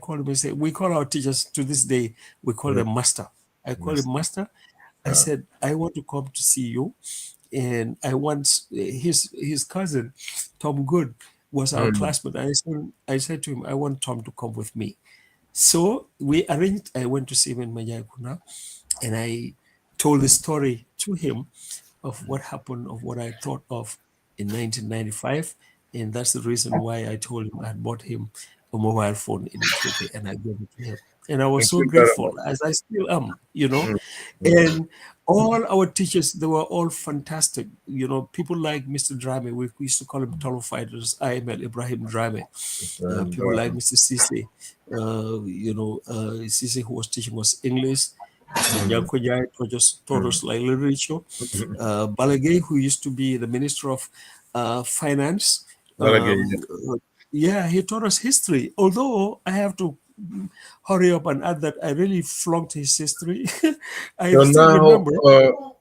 called him and said, we call our teachers to this day, we call them master. I called him master. I said, I want to come to see you. And I want his cousin, Tom Good, was our classmate. I said to him, I want Tom to come with me. So we arranged, I went to see him in Majaikuna, and I told the story to him of what happened, of what I thought of in 1995. And that's the reason why I told him I had bought him a mobile phone in Ethiopia, and I gave it to him. And I was Thank so you very grateful, much. as I still am, you know. And all our teachers, they were all fantastic. You know, people like Mr. Drame, we used to call him Tolo Fighters, IML Ibrahim Drame. People like Mr. Sise, Sise, who was teaching us English. Mr. Janko Jai taught us like literature. Balagay, who used to be the Minister of Finance. Not again. Yeah, he taught us history. Although I have to hurry up and add that I really flunked his history. I So still now, remember.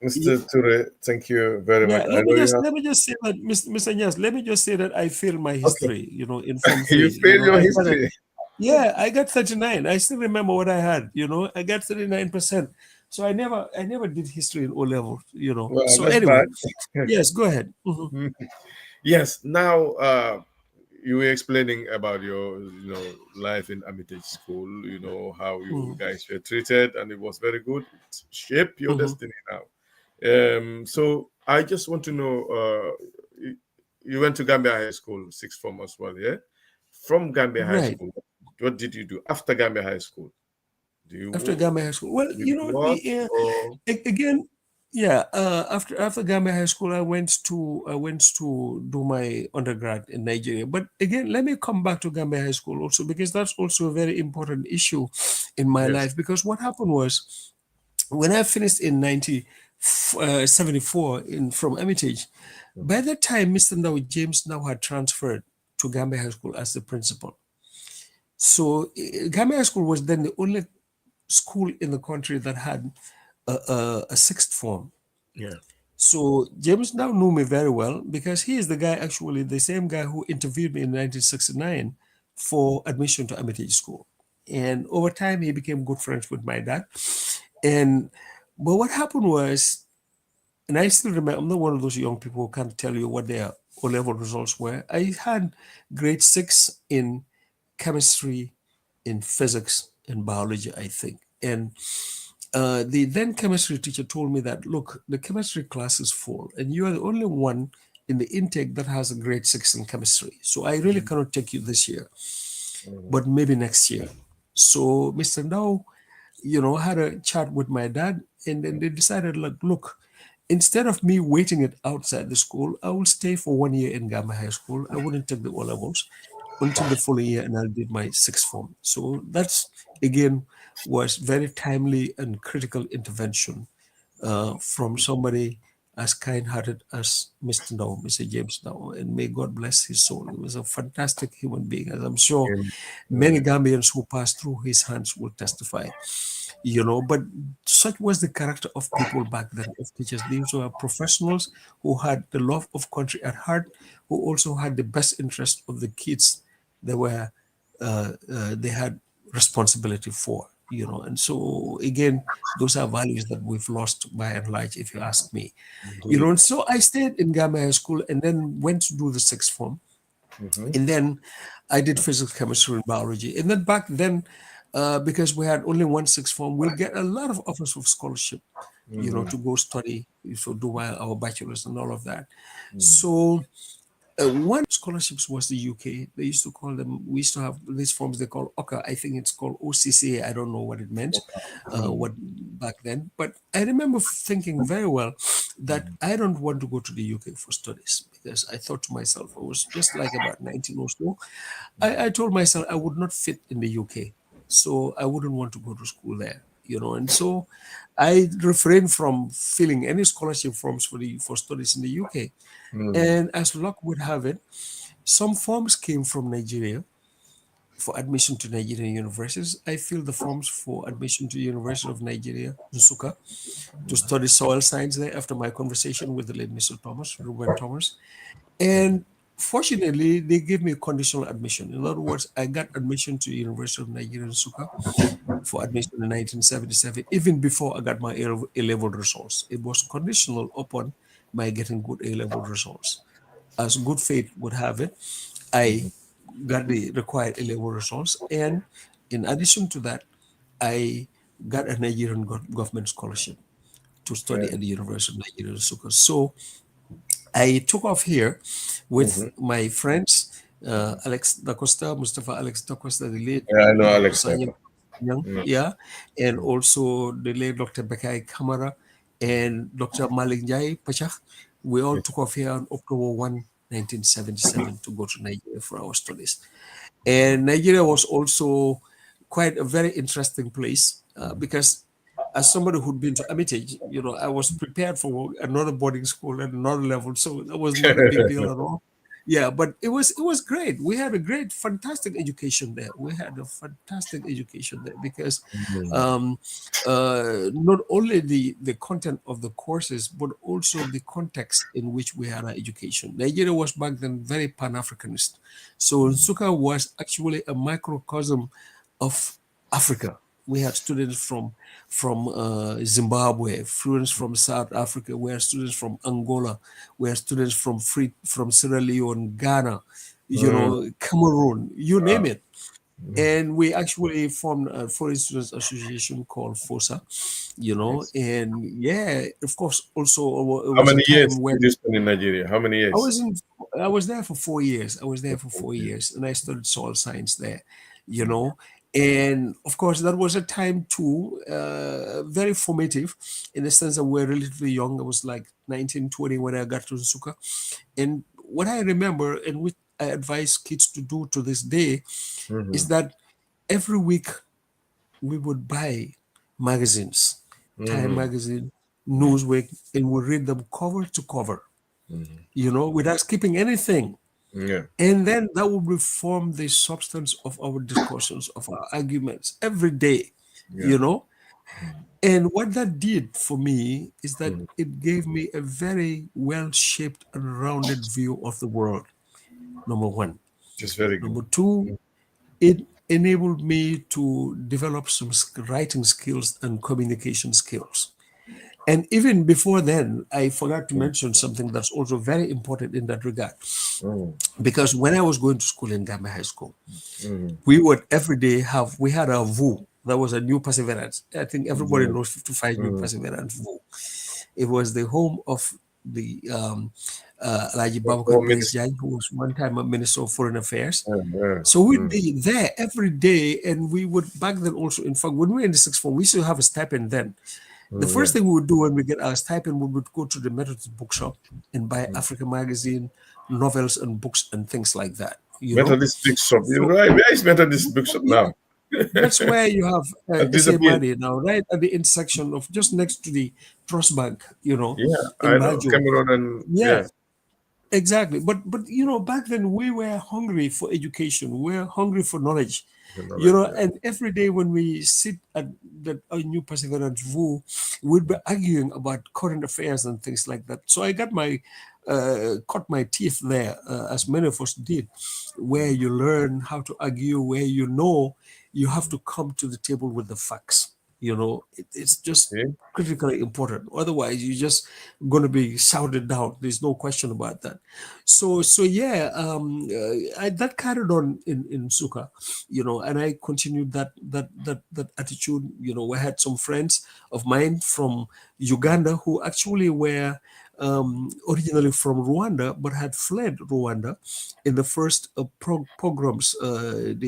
Mr. Touray, thank you very much. Yeah, I know you have. let me just say that, Mr. Nyas, let me just say that I failed my Okay, history, in Form you 3. failed your history. I got 39. I still remember what I had, I got 39%. So I never did history in O level, Well, So that's anyway, bad. yes, go ahead. Mhm. Yes. Now, you were explaining about your, life in Armitage School. You know how you Mhm. guys were treated, and it was very good. It shaped your Mhm. destiny now. So I just want to know. You went to Gambia High School, sixth form as well, yeah? From Gambia High Right. School, what did you do after Gambia High School? Do After you Gambia High School. Well, did you work or? again, yeah. After Gambia High School, I went to do my undergrad in Nigeria. But again, let me come back to Gambia High School also, because that's also a very important issue in my Yes. life. Because what happened was, when I finished in 1974 from Hermitage, by that time, Mr. Now James now had transferred to Gambia High School as the principal. So Gambia High School was then the only school in the country that had a sixth form. Yeah. So James now knew me very well, because he is the guy, actually, the same guy who interviewed me in 1969 for admission to Hermitage School. And over time, he became good friends with my dad. And but what happened was, and I still remember, I'm not one of those young people who can't tell you what their O level results were. I had grade 6 in chemistry, in physics, in biology, I think. And the then chemistry teacher told me that, look, the chemistry class is full, and you are the only one in the intake that has a grade 6 in chemistry. So I really cannot take you this year, but maybe next year. So Mr. Ndao, had a chat with my dad, and then they decided, like, look, instead of me waiting it outside the school, I will stay for 1 year in Gambia High School. I wouldn't take the O levels until the following year, and I did my sixth form. So that's, again, was very timely and critical intervention from somebody as kind-hearted as Mr. James Now, and may God bless his soul. He was a fantastic human being, as I'm sure many Gambians who passed through his hands will testify. But such was the character of people back then, of teachers. These were professionals who had the love of country at heart, who also had the best interest of the kids they had responsibility for. And so, again, those are values that we've lost by and large, if you ask me. Indeed. And so I stayed in Gambia High School, and then went to do the sixth form. Mm-hmm. And then I did physics, chemistry, and biology. And then back then, because we had only one sixth form, we'll get a lot of offers of scholarship, to go study, so do our bachelor's and all of that. So one scholarships was the UK. They used to call them, we used to have these forms they call OCA. I think it's called OCCA. I don't know what it meant, what back then. But I remember thinking very well that I don't want to go to the UK for studies, because I thought to myself, I was just like about 19 or so. I told myself I would not fit in the UK, so I wouldn't want to go to school there. And so I refrained from filling any scholarship forms for studies in the UK. And as luck would have it, some forms came from Nigeria for admission to Nigerian universities. I filled the forms for admission to the University of Nigeria, Nsukka, to study soil science there after my conversation with the late Mr. Thomas, Ruben Thomas. And Fortunately, they gave me conditional admission. In other words, I got admission to University of Nigeria in Nsukka for admission in 1977, even before I got my A-level results. It was conditional upon my getting good A-level results. As good fate would have it, I Mhm. got the required A-level results. And in addition to that, I got a Nigerian government scholarship to study Yeah. at the University of Nigeria in Nsukka. So I took off here with Mhm. my friends, Alex Da Costa, Mustafa Alex Da Costa, the late Yeah, I know Dr. Alex Sanyang Pepper. Young, Mm. yeah, and Mm. also the late Dr. Bekai Kamara and Dr. Malik Jai Pachak. We all Yeah. took off here on October 1, 1977 to go to Nigeria for our studies. And Nigeria was also quite a very interesting place because as somebody who'd been to Hermitage, I was prepared for another boarding school at another level, so that was not a big deal at all. Yeah, but it was great. We had a great, fantastic education there. We had a fantastic education there because Mm. um, not only the content of the courses, but also the context in which we had our education. Nigeria was back then very Pan-Africanist, so Nsukka was actually a microcosm of Africa. We had students from Zimbabwe, students from South Africa, we had students from Angola, we had students from Sierra Leone, Ghana, Mm. Cameroon, you name Wow. it. And we actually formed a foreign students association called FOSA, Yes. and yeah, of course, also it How was a many years time did you when spend in Nigeria? How many I years? was in. I was there for 4 years. I was there for four Okay. years, and I studied soil science there. You Mm. know, and of course, that was a time too, very formative, in the sense that we're relatively young. I was like 19, 20 when I got to Nsukka, and what I remember and what I advise kids to do to this day is Mhm. that every week we would buy magazines, Time Mhm. magazine, Newsweek, and we read them cover to cover. Mhm. Without skipping anything. Yeah. And then that will form the substance of our discussions, of our arguments every day, Yeah. you know. And what that did for me is that Mhm. it gave me a very well shaped and rounded view of the world, number one. Just very good. Number two, it enabled me to develop some writing skills and communication skills. And even before then, I forgot to Mm. mention something that's also very important in that regard. Mm. Because when I was going to school in Gambia High School, Mhm. we would every day we had a VU. That was a new perseverance. I think everybody Mhm. knows 55 new Mhm. perseverance VU. It was the home of the Alaji The Babakar Home Grace Minister. Jai, who was one time a Minister of Foreign Affairs. Yeah. Yeah. So we'd Mm. be there every day, and we would back then also, in fact, when we were in the sixth form, we used to have a stipend then. The Mm. first Yeah. thing we would do when we get our stipend, we would go to the Methodist bookshop and buy Africa magazine, novels, and books and things like that. Methodist Big Shop. So Where is Methodist Big Shop yeah, now? that's where you have That disappeared. Esemadi now, right at the intersection of just next to the Trust Bank, Yeah, in I know. Bajo. Cameroon and Yeah, yeah. exactly. But back then we were hungry for education. We were hungry for knowledge. The knowledge. Yeah. And every day when we sit at the New Perseverance VU, we'd be arguing about current affairs and things like that. So I cut my teeth there, as many of us did, where you learn how to argue, where you have to come to the table with the facts. It's just See? critically important. Otherwise, you're just going to be shouted down. There's no question about that. So yeah, that carried on in Suka, and I continued that attitude. I had some friends of mine from Uganda who actually were originally from Rwanda, but had fled Rwanda in the first pogroms that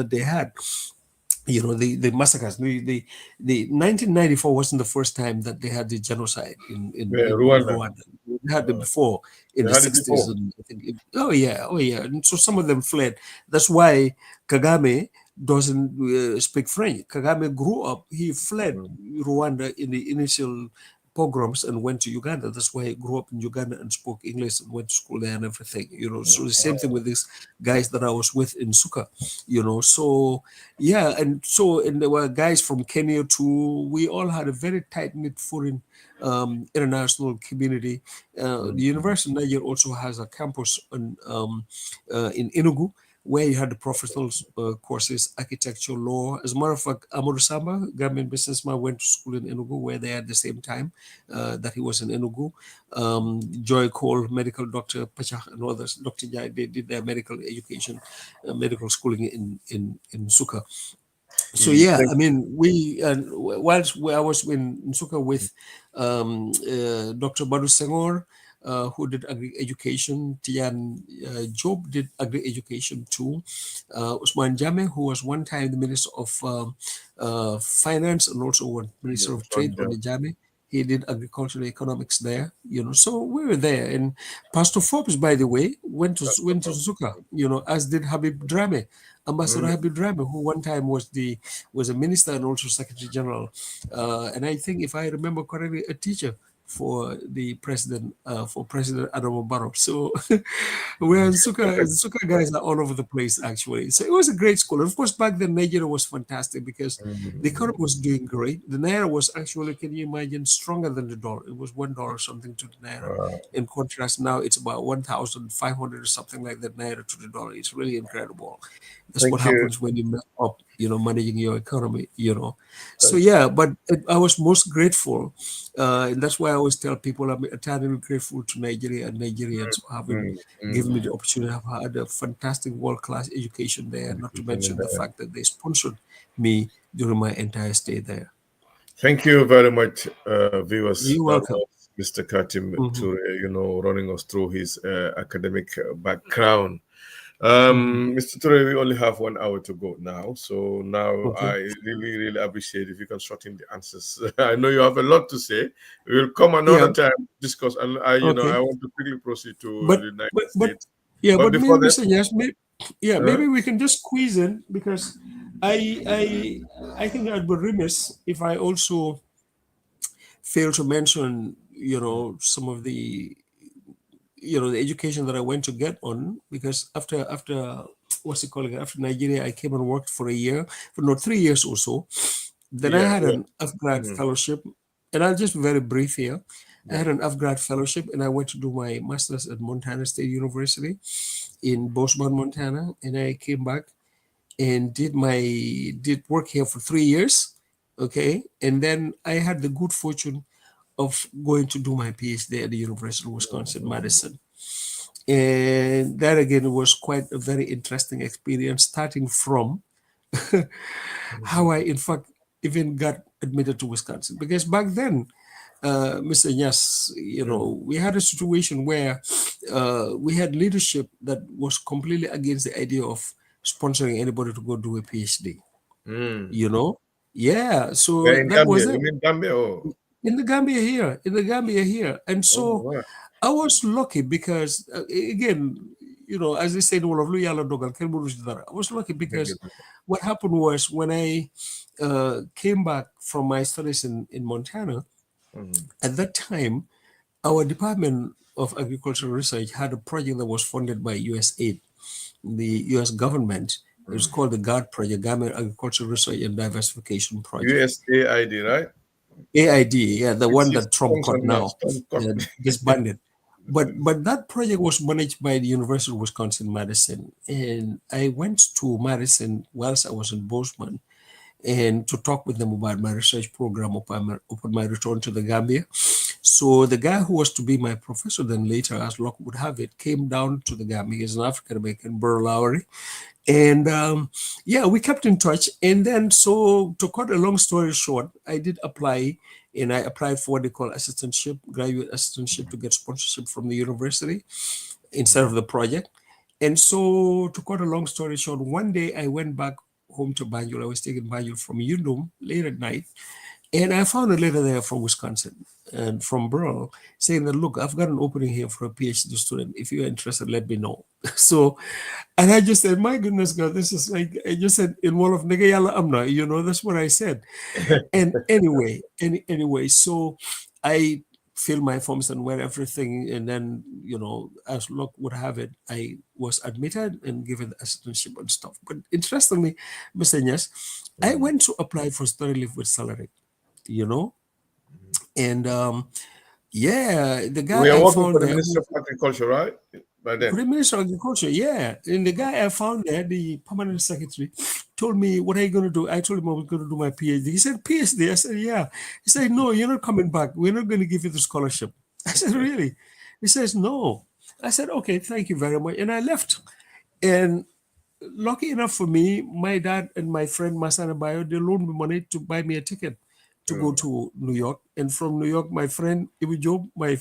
they had. The massacres. The 1994 wasn't the first time that they had the genocide Yeah, in Rwanda. Rwanda. They had it before in They the had it 60s, before. and I think oh yeah. And so some of them fled. That's why Kagame doesn't speak French. Kagame grew up. He fled Mm. Rwanda in the initial pogroms and went to Uganda. That's why he grew up in Uganda and spoke English and went to school there and everything. So the same thing with these guys that I was with in Suka. So yeah, and there were guys from Kenya too. We all had a very tight knit foreign international community. The University of Niger also has a campus in Enugu, where you had the professional courses, architecture, law. As a matter of fact, Amadou Samba, Gambian businessman, went to school in Enugu, where they at the same time that he was in Enugu. Joy Cole, medical doctor, Pachak, and others, Dr. Jai, they did their medical education, medical schooling in Suka. So yeah, I mean, whilst I was in Nsuka with Dr. Badu Senghor, who did agri education. Tian Job did agri education too. Usman Jame, who was one time the Minister of Finance and also one Minister of Trade on the Jame. He did agricultural economics there, So we were there. And Pastor Forbes, by the way, went to Suzuka, as did Habib Drame, Ambassador Habib Drame, who one time was a minister and also Secretary General, and I think, if I remember correctly, a teacher for President Adamo Barrow. So we're in Suka guys are all over the place, actually. So it was a great school. And of course, back then Nigeria was fantastic because the economy was doing great. The naira was actually, can you imagine, stronger than the dollar. It was $1 something to the naira. In contrast, now it's about 1,500 or something like that naira to the dollar. It's really incredible. That's what happens when you mess up, managing your economy, So yeah, but I was most grateful. And that's why I always tell people I'm eternally grateful to Nigeria and Nigerians for having given me the opportunity. I've had a fantastic world-class education there, not to mention the fact that they sponsored me during my entire stay there. Thank you very much, viewers. You're welcome. Mr. Katim Touray, running us through his academic background. Mr. Touray, we only have 1 hour to go now. So now I really, really appreciate if you can shorten the answers. I know you have a lot to say. We will come another time to discuss. And I want to quickly proceed to the United States. But maybe, Mr. Yes, maybe we can just squeeze in, because I think I'd be remiss if I also fail to mention, some of the education that I went to get on, because after what's it called, after Nigeria, I came and worked for a year, for 3 years or so. Then I had an F-grad fellowship, and I'll just be very brief here. I had an F-grad fellowship, and I went to do my master's at Montana State University in Bozeman, Montana, and I came back and did work here for 3 years, okay, and then I had the good fortune of going to do my PhD at the University of Wisconsin-Madison. And that, again, was quite a very interesting experience, starting from how I, in fact, even got admitted to Wisconsin. Because back then, Mr. Nyas, we had a situation where we had leadership that was completely against the idea of sponsoring anybody to go do a PhD. Yeah, so in that Gambia, was it. You mean Gambia? Oh. In the Gambia here. And so I was lucky because, again, as they say in Wolof, I was lucky because what happened was, when I came back from my studies in Montana, at that time, our Department of Agricultural Research had a project that was funded by USAID, the US government. It was called the GARD project, Government Agricultural Research and Diversification Project. USAID, right? AID, yeah, the one that Trump got now, disbanded. But that project was managed by the University of Wisconsin-Madison. And I went to Madison whilst I was in Bozeman, and to talk with them about my research program upon my return to the Gambia. So the guy who was to be my professor then later, as luck would have it, came down to the Gambia. He's an African-American, Burr Lowry. And we kept in touch. And then, so to cut a long story short, I did apply, and I applied for what they call assistantship, graduate assistantship, to get sponsorship from the university instead of the project. And so, to cut a long story short, one day I went back home to Banjul. I was taking Banjul from Yundum late at night, and I found a letter there from Wisconsin and from Burl saying that, look, I've got an opening here for a PhD student. If you're interested, let me know. So, and I just said, my goodness, God, this is like, I just said, in one of Negayala Amna, that's what I said. And anyway, so I filled my forms and went everything, and then as luck would have it, I was admitted and given the assistantship and stuff. But interestingly, Mr. Nyas, I went to apply for study leave with salary, and yeah, the We guy are I working for found the there Ministry of Agriculture, right? By then. Prime Minister of Agriculture, yeah. And the guy I found there, the permanent secretary, told me, "What are you going to do?" I told him I was going to do my PhD. He said, "PhD?" I said, "Yeah." He said, "No, you're not coming back. We're not going to give you the scholarship." I said, "Really?" He says, "No." I said, "Okay, thank you very much." And I left. And lucky enough for me, my dad and my friend Masana Bayo, they loaned me money to buy me a ticket to go to New York. And from New York, my friend Ibu Job, my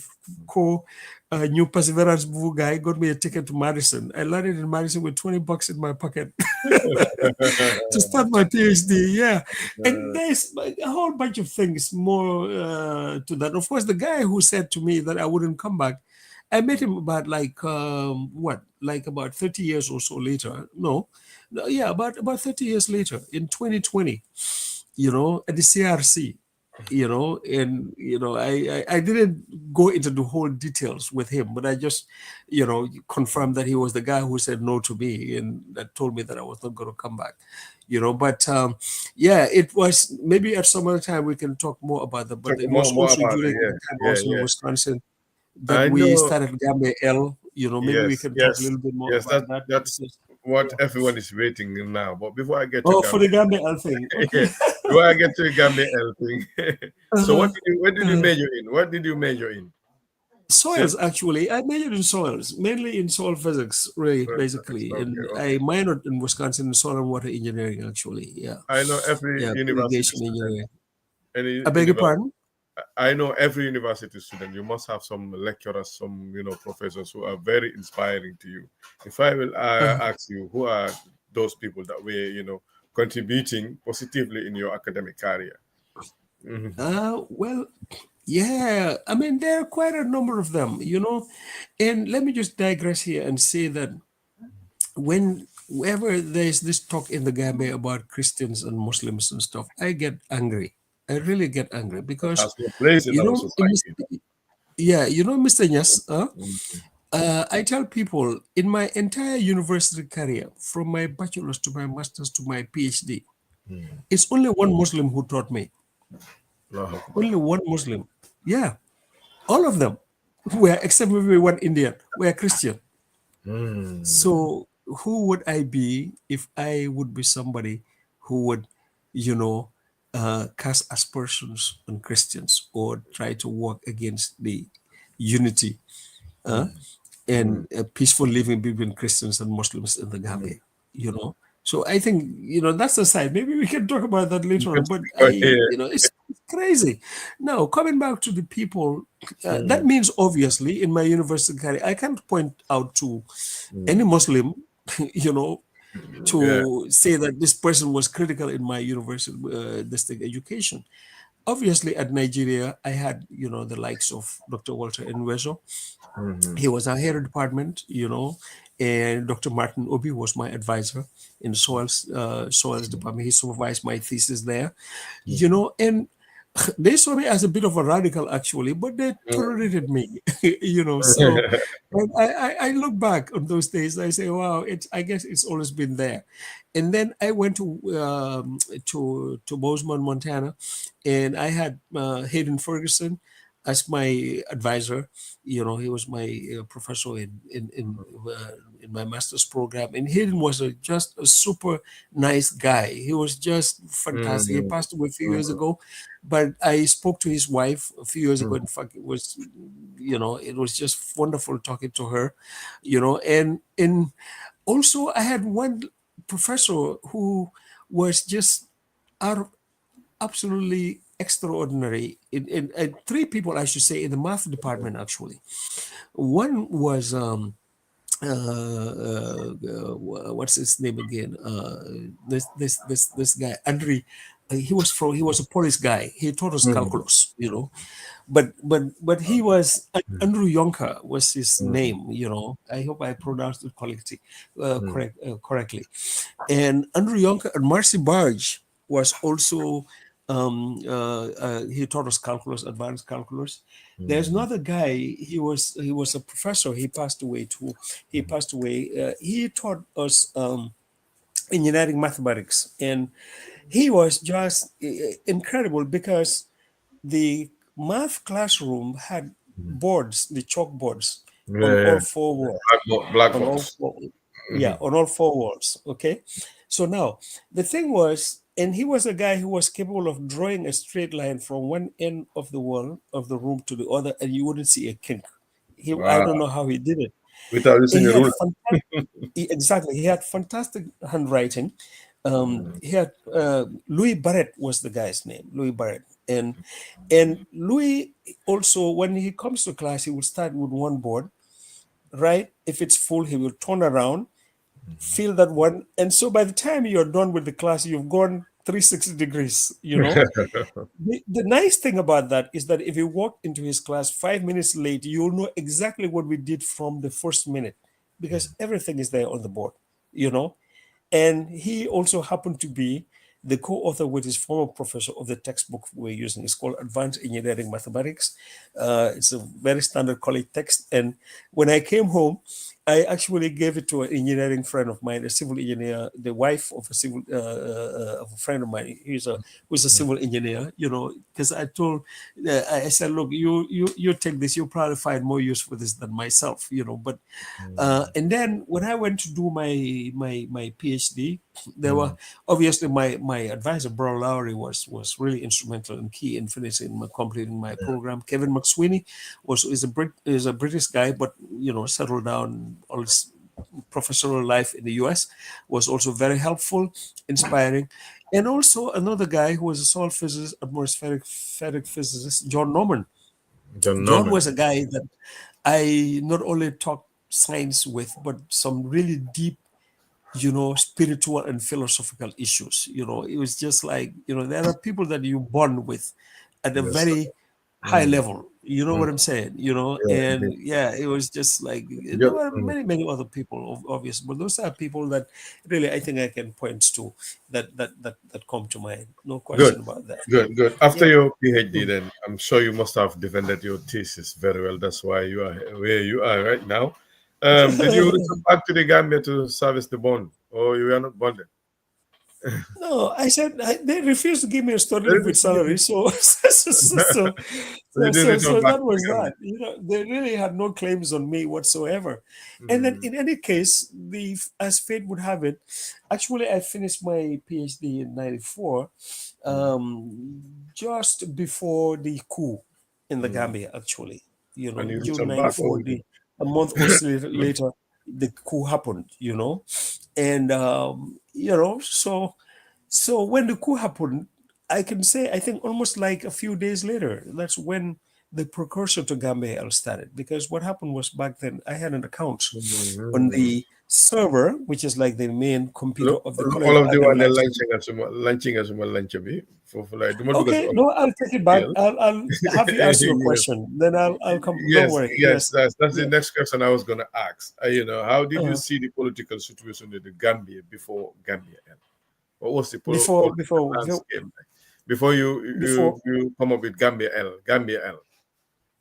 new Perseverance Boo guy, got me a ticket to Madison. I landed in Madison with $20 in my pocket to start my PhD. Yeah. And there's a whole bunch of things more to that. Of course, the guy who said to me that I wouldn't come back, I met him about about 30 years or so later. No, yeah, about 30 years later in 2020, at the CRC, and I didn't go into the whole details with him, but I just, confirmed that he was the guy who said no to me and that told me that I was not going to come back, but yeah, it was maybe at some other time we can talk more about that. But Talk it was more also about it. during the time I was in Yeah. Wisconsin that I we know. started Gambia-L. Maybe we can talk a little bit more about that. That's what everyone is waiting now. But before I get to Oh, for the Gambia, Gambia-L thing. Okay. yeah, before I get to the Gambia-L thing, so Uh-huh. what did you major in? What did you major in? Soils, actually. I majored in soils, mainly in soil physics, really, basically. Okay, And okay. I minored in Wisconsin in soil and water engineering, actually. Yeah. I know every Yeah, university irrigation student, engineering. any I beg your university. pardon? I know every university student. You must have some lecturers, some professors who are very inspiring to you. If I will ask you, who are those people that were contributing positively in your academic career? Well, yeah. I mean, there are quite a number of them, And let me just digress here and say that whenever there's this talk in the Gambia about Christians and Muslims and stuff, I get angry. I really get angry That because, has no place in our society. yeah, Mr. Nyas, Mhm. I tell people in my entire university career, from my bachelor's to my master's to my PhD, it's only one Muslim who taught me. Allahu Akbar. Only one Muslim. Yeah, all of them were, except maybe one Indian, were Christian. So who would I be if I would be somebody who would, you know, cast aspersions on Christians or try to work against the unity uh, and peaceful living between Christians and Muslims in the Gambia? So I think that's the side. Maybe we can talk about that later on. But it's crazy. Now coming back to the people, that means obviously in my university career, I can't point out to any Muslim, you know, Yeah. to say that this person was critical in my university district education. Obviously, at Nigeria, I had the likes of Dr. Walter Nwezo. He was our head of department, and Dr. Martin Obi was my advisor in soils department. He supervised my thesis there, and they saw me as a bit of a radical actually, but they tolerated me, So and I look back on those days, I say, wow, I guess it's always been there. And then I went to Bozeman, Montana, and I had Hayden Ferguson as my advisor. He was my professor in my master's program, and Hayden was just a super nice guy. He was just fantastic. He passed away a few years ago, but I spoke to his wife a few years ago. In fact, it was just wonderful talking to her, and also I had one professor who was just out of absolutely extraordinary. Three people, I should say, in the math department actually. One was what's his name again? This guy Andre. He was a Polish guy. He taught us calculus, but he was Andrew Yonker was his name. I hope I pronounced it correctly. And Andrew Yonker and Marcy Barge was also He taught us calculus, advanced calculus. There's another guy. He was a professor. He passed away too. He passed away. He taught us engineering mathematics, and he was just incredible because the math classroom had boards, the chalkboards, on Yeah, all yeah. four walls, on all Blackboards. four, yeah, on all four walls. Okay, so now the thing was, and he was a guy who was capable of drawing a straight line from one end of the wall of the room to the other, and you wouldn't see a kink. I Wow. don't know how he did it. Without using He a had ruler. fantastic, exactly. He had fantastic handwriting. He had Louis Barrett was the guy's name, Louis Barrett, and Louis also, when he comes to class, he would start with one board, right? If it's full, he will turn around, fill that one, and so by the time you're done with the class, you've gone 360 degrees. The nice thing about that is that if you walk into his class 5 minutes late, you'll know exactly what we did from the first minute because everything is there on the board, you know. And he also happened to be the co-author with his former professor of the textbook we're using. It's called Advanced Engineering Mathematics. It's a very standard college text. And when I came home, I actually gave it to an engineering friend of mine, a civil engineer, the wife of a civil of a friend of mine. Who's a civil engineer. Because I told, I said, look, you take this, you'll probably find more use for this than myself. But and then when I went to do my PhD, there were obviously my advisor, Bro Lowry, was really instrumental and key in finishing completing my program. Kevin McSweeney is a British guy, but settled down all his professional life in the US, was also very helpful, inspiring. And also another guy who was a soil physicist, atmospheric physicist, John Norman. John John Norman. was a guy that I not only talked science with, but some really deep, spiritual and philosophical issues. It was just like, there are people that you bond with at a Yes. very high Mm, level. You know mm, what I'm saying? yeah, And indeed. yeah, it was just like there Yeah, were many, many other people, obviously, but those are people that really I think I can point to that come to mind. No good, question about that. good. After Yeah. your PhD, Mm. then I'm sure you must have defended your thesis very well. That's why you are where you are right now. Did you return back to the Gambia to service the bond, or you are not bonded? No, I said they refused to give me a study leave Very with salary, good. so So you didn't return back that to the was Gambia. that. They really had no claims on me whatsoever. And then, Mm, in any case, as fate would have it, actually, I finished my PhD in '94, mm, just before the coup in the mm. Gambia. Actually, And you June return back, '94, or a month or so later, the coup happened. And so when the coup happened, I can say I think almost like a few days later, that's when the precursor to Gambia-L started. Because what happened was back then I had an account on Mhm. the server, which is like the main computer Look, of the college all of the admin one license. launching as well lunch be for like the because Okay, of no, I'll take it back. deal. I'll have you ask your Yes, question. Then I'll come. Don't yes, worry. yes. Yes. That's the Yeah. next question I was gonna ask. How did you Uh, see the political situation in the Gambia before Gambia? What was the before political before landscape like before before you come up with Gambia L? Gambia L.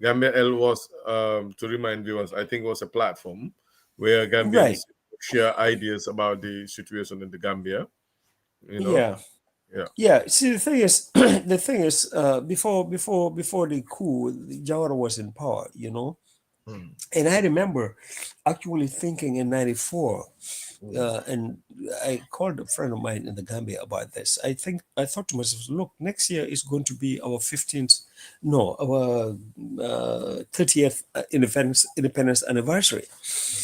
Gambia L was, to remind viewers, I think was a platform where right. Gambians share ideas about the situation in the Gambia. You know, Yeah. yeah. Yeah, see, the thing is, before the coup, Jawara was in power, Mm, and I remember actually thinking in '94, mm, and I called a friend of mine in the Gambia about this. I thought to myself, look, next year is going to be our 15th, no, our 30th independence anniversary.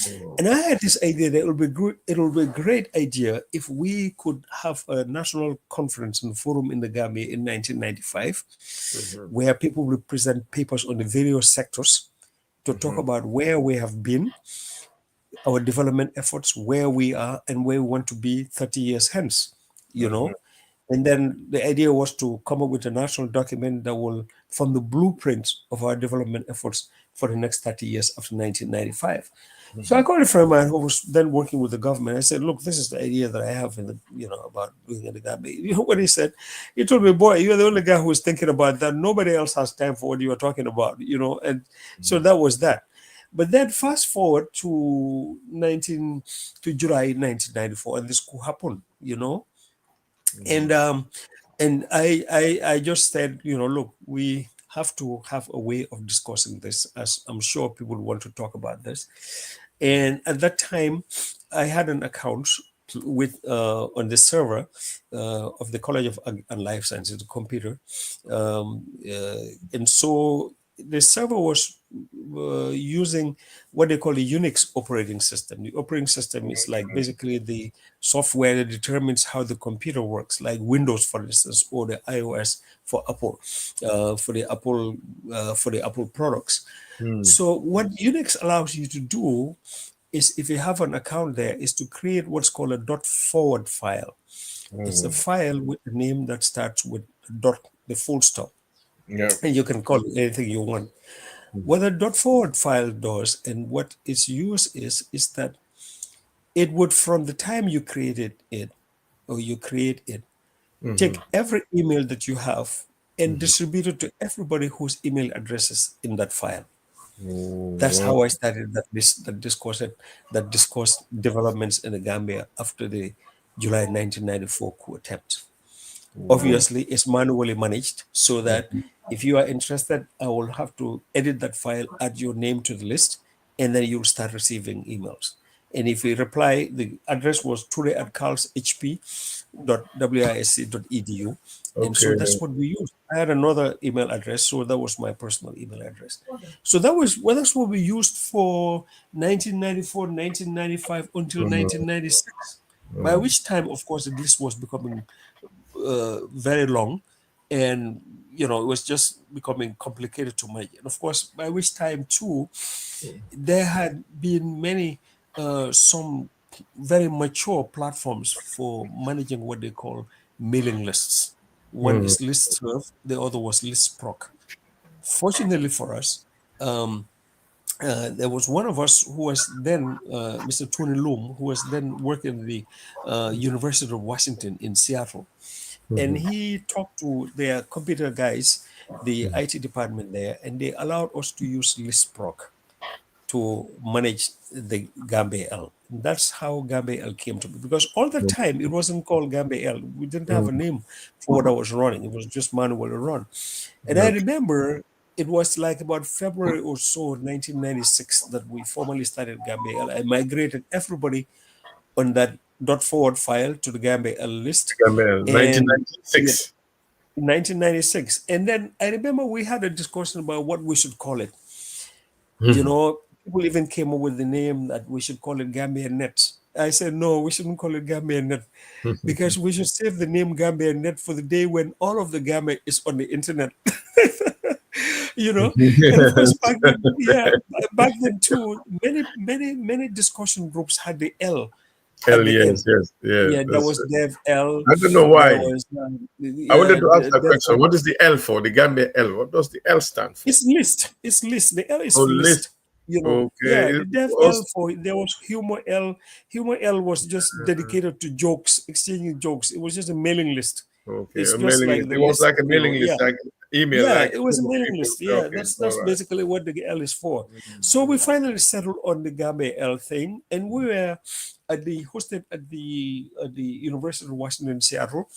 mm, And I had this idea that it would be good. It would be a great idea if we could have a national conference and forum in the Gambia in 1995, mhm, where people would present papers on the various sectors to talk mhm, about where we have been, our development efforts, where we are, and where we want to be 30 years hence. You mhm, know, and then the idea was to come up with a national document that will form the blueprint of our development efforts for the next 30 years after 1995. So I called a friend of mine who was then working with the government. I said, look, this is the idea that I have in the, about doing in the Gambia. You know what he said? He told me, boy, you're the only guy who is thinking about that. Nobody else has time for what you are talking about, and so that was that. But then fast forward to July 1994, and this coup happened, and I just said, look, we have to have a way of discussing this, as I'm sure people want to talk about this. And at that time, I had an account with on the server of the College of Ag and Life Sciences, the computer, and so the server was using what they call a Unix operating system. The operating system is like basically the software that determines how the computer works, like Windows, for instance, or the iOS for Apple, for the Apple products. So what Unix allows you to do is, if you have an account there, is to create what's called a .forward file. It's a file with a name that starts with dot, the full stop. Yeah. And you can call it anything you want. What a .forward file does, and what its use is that it would, from the time you created it, or you create it, take every email that you have and distribute it to everybody whose email address is in that file. That's how I started that discourse developments in the Gambia after the July 1994 coup attempt. Obviously, it's manually managed, so that if you are interested, I will have to edit that file, add your name to the list, and then you'll start receiving emails. And if you reply, the address was touray@carlshp.wisc.edu. And so that's what we used. I had another email address, so that was my personal email address. So that's what we used for 1994, 1995 until 1996. By which time, of course, the list was becoming very long, and it was just becoming complicated to manage. And of course, by which time too, there had been many some very mature platforms for managing what they call mailing lists. One is listserv, the other was listproc. Fortunately for us, there was one of us who was then Mr. Tony Loom, who was then working at the University of Washington in Seattle. And he talked to their computer guys, the IT department there, and they allowed us to use listproc to manage the Gambia-L. That's how Gambia-L came to be. Because all the time, it wasn't called Gambia-L. We didn't have a name for what I was running. It was just manually run. And I remember it was like about February or so, 1996, that we formally started Gambia-L. I migrated everybody on that .forward file to the Gambia-L list. And 1996. 1996. And then I remember we had a discussion about what we should call it. People even came up with the name that we should call it Gambia-Net. I said, no, we shouldn't call it Gambia-Net, because we should save the name Gambia-Net for the day when all of the Gambia is on the internet. And of course, back then too, many discussion groups had the L at the end. Yes. Yeah, there was Dev-L. I don't know why. There was, I wanted to ask that question. What is the L for? The Gambia-L. What does the L stand for? It's list. It's list. The L is Oh, for list. Okay. Yeah, the Dev-L there was Humor L. Humor L was just dedicated to jokes, exchanging jokes. It was just a mailing list. Okay, It's a just mailing like list. the It was list, like a mailing list, like email. Yeah, like it was a mailing list. Yeah, Okay, that's basically what the L is for. So we finally settled on the Gambia-L thing, and we were hosted at the University of Washington, Seattle.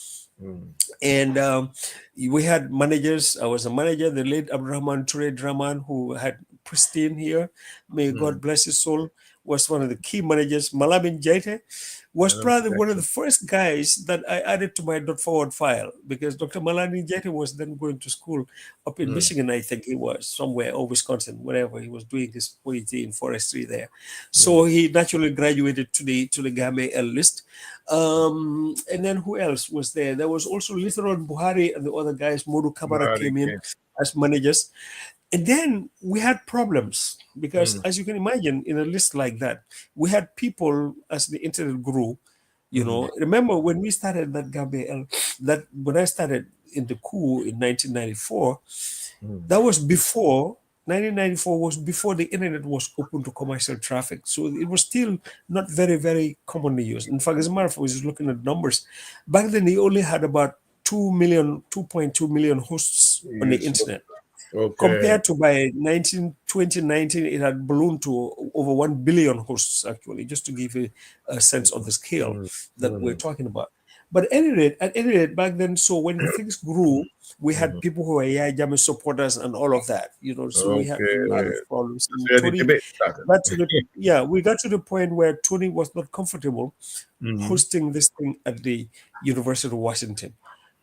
And we had managers. I was a manager, the late Abdurrahman Touray Draman, who had Pristine here, may God bless his soul, was one of the key managers. Malamin Jaite was probably one of the first guys that I added to my .forward file, because Dr. Malamin Jaite was then going to school up in Michigan, I think he was, somewhere, or Wisconsin, whatever. He was doing his PhD in forestry there. So he naturally graduated to the Gambia-L list. And then who else was there? There was also Litharon Buhari and the other guys. Modu Kamara came in as managers. And then we had problems, because as you can imagine, in a list like that, we had people, as the internet grew, remember when we started that Gambia-L, that when I started in the coup in 1994, that was before 1994 was before the internet was open to commercial traffic. So it was still not very, very commonly used. In fact, as a matter of fact, I was just looking at numbers. Back then, they only had about 2 million, 2.2 million hosts on the Yes. internet. Okay. Compared to by 2019, it had ballooned to over 1 billion hosts, actually, just to give you a sense of the scale Mm, that we're mm, talking about. But at any rate, back then, so when things grew, we had mm. people who were Yaya Jammeh supporters and all of that, so we had a lot Okay. of problems. So And yeah, the Tony debate started. got to the, yeah, we got to the point where Tony was not comfortable Mm, hosting this thing at the University of Washington.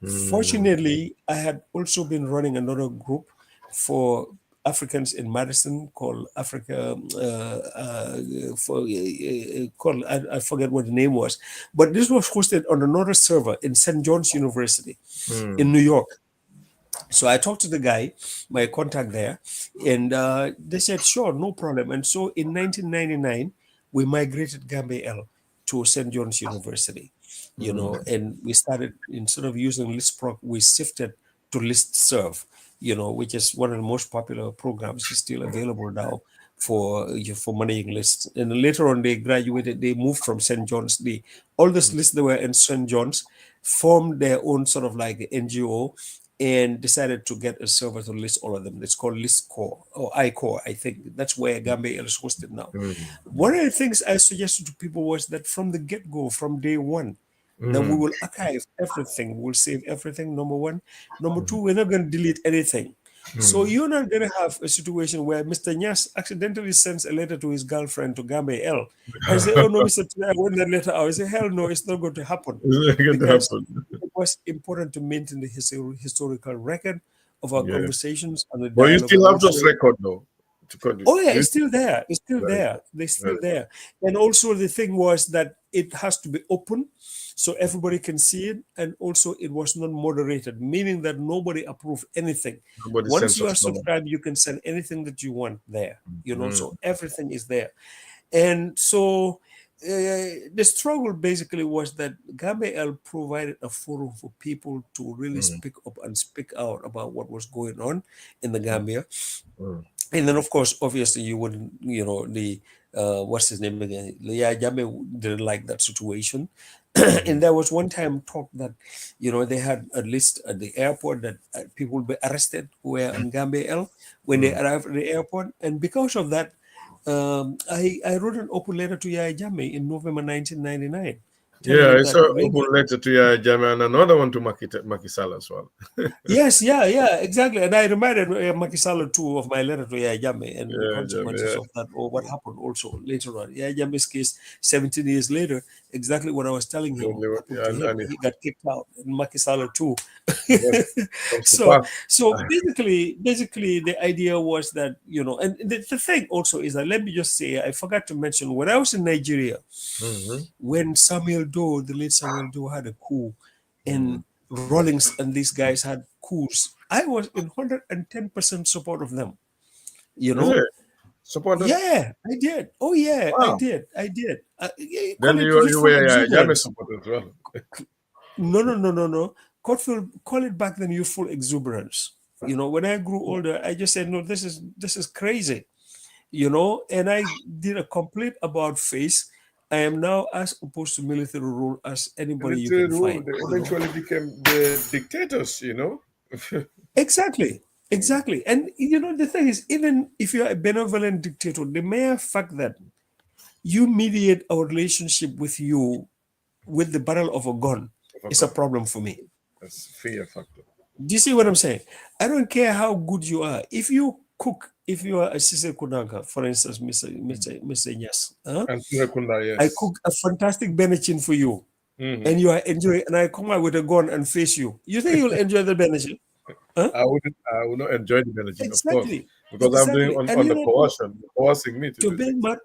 mm, Fortunately, I had also been running another group for Africans in Madison called Africa. Called I forget what the name was, but this was hosted on another server in St. John's University in mm, New York. So I talked to the guy, my contact there, and they said, sure, no problem. And so in 1999, we migrated Gambia-L to St. John's University, mm, and we started, instead of using ListProc, we shifted to ListServe, which is one of the most popular programs. It's still available now for managing lists. And later on, they graduated, they moved from St. John's. The oldest mm. lists that were in St. John's formed their own sort of like NGO and decided to get a server to list all of them. It's called List Core or iCore, I think. That's where Gambia-L is hosted now. Mm, One of the things I suggested to people was that from the get-go, from day one, that we mm, will archive everything. We'll save everything, number one. Number two, mm, we're not going to delete anything. So mm. you're not going to have a situation where Mr. Nyas accidentally sends a letter to his girlfriend to Gambia-L and say, oh no, Mr. Touray, I want that letter out. I say, hell no, it's not going to happen, It's not going to because happen. it was important to maintain the historical record of our Yeah. conversations and the But you dialogue still have those also. record though. To cut you. Oh yeah, You it's still there. It's still very there. good. They're still Very good. there. And also the thing was that it has to be open so everybody can see it. And also it was not moderated, meaning that nobody approved anything. Nobody Once sends you are us no money. subscribed, you can send anything that you want there. Mm, So everything is there. And so the struggle basically was that Gambia-L provided a forum for people to really mm, speak up and speak out about what was going on in the mm, Gambia. mm, And then, of course, obviously, you wouldn't, the what's his name again? Leah Jammeh didn't like that situation. And mm, there was one time talk that, they had a list at the airport that people would be arrested who were on Gambia-L when they mm. arrived at the airport. And because of that, I wrote an open letter to Yaya Jammeh in November 1999, telling Yeah, him it's that a really, open letter to your Jama and another one to Makisala as well. yes, yeah, exactly. And I reminded Macky Sall too of my letter to Yaya Jammeh and the Yeah, Jama, consequences yeah. of that, or what happened also later on. Yaya Jammeh's case, 17 years later, exactly what I was telling him happened to him. And He got kicked out, and Macky Sall too. yes, comes to so, pass. so basically, the idea was that and the thing also is that, let me just say, I forgot to mention when I was in Nigeria, Mm-hmm. when the late Samuel Doe had a coup, Mm. and Rawlings and these guys had coups, I was in 110% support of them. You Is know, it? Support them? yeah, I did. Oh yeah, I Wow. did. I did. Call Then it you youthful were Jama exuberance. support as well. No, no, no, no, no. Call it back then youthful exuberance. When I grew older, I just said, no, this is crazy. And I did a complete about face. I am now as opposed to military rule as anybody you Military can rule, find. they eventually became the dictators. Exactly. Exactly. And the thing is, even if you're a benevolent dictator, the mere fact that you mediate a relationship with you with the barrel of a gun is a Forgotten. problem for me. That's fear factor. Do you see what I'm saying? I don't care how good you are. If you are a Sise Kunanga, for instance, Mr. Nyas, And Turekunda, I yes. cook a fantastic benachin for you, Mm-hmm. and you are enjoying, and I come out with a gun and face you. You think you'll enjoy the benachin? Huh? I would not enjoy the benefit, of course, Exactly. because I'm doing Exactly. And on the coercion, coercing me to to do make things.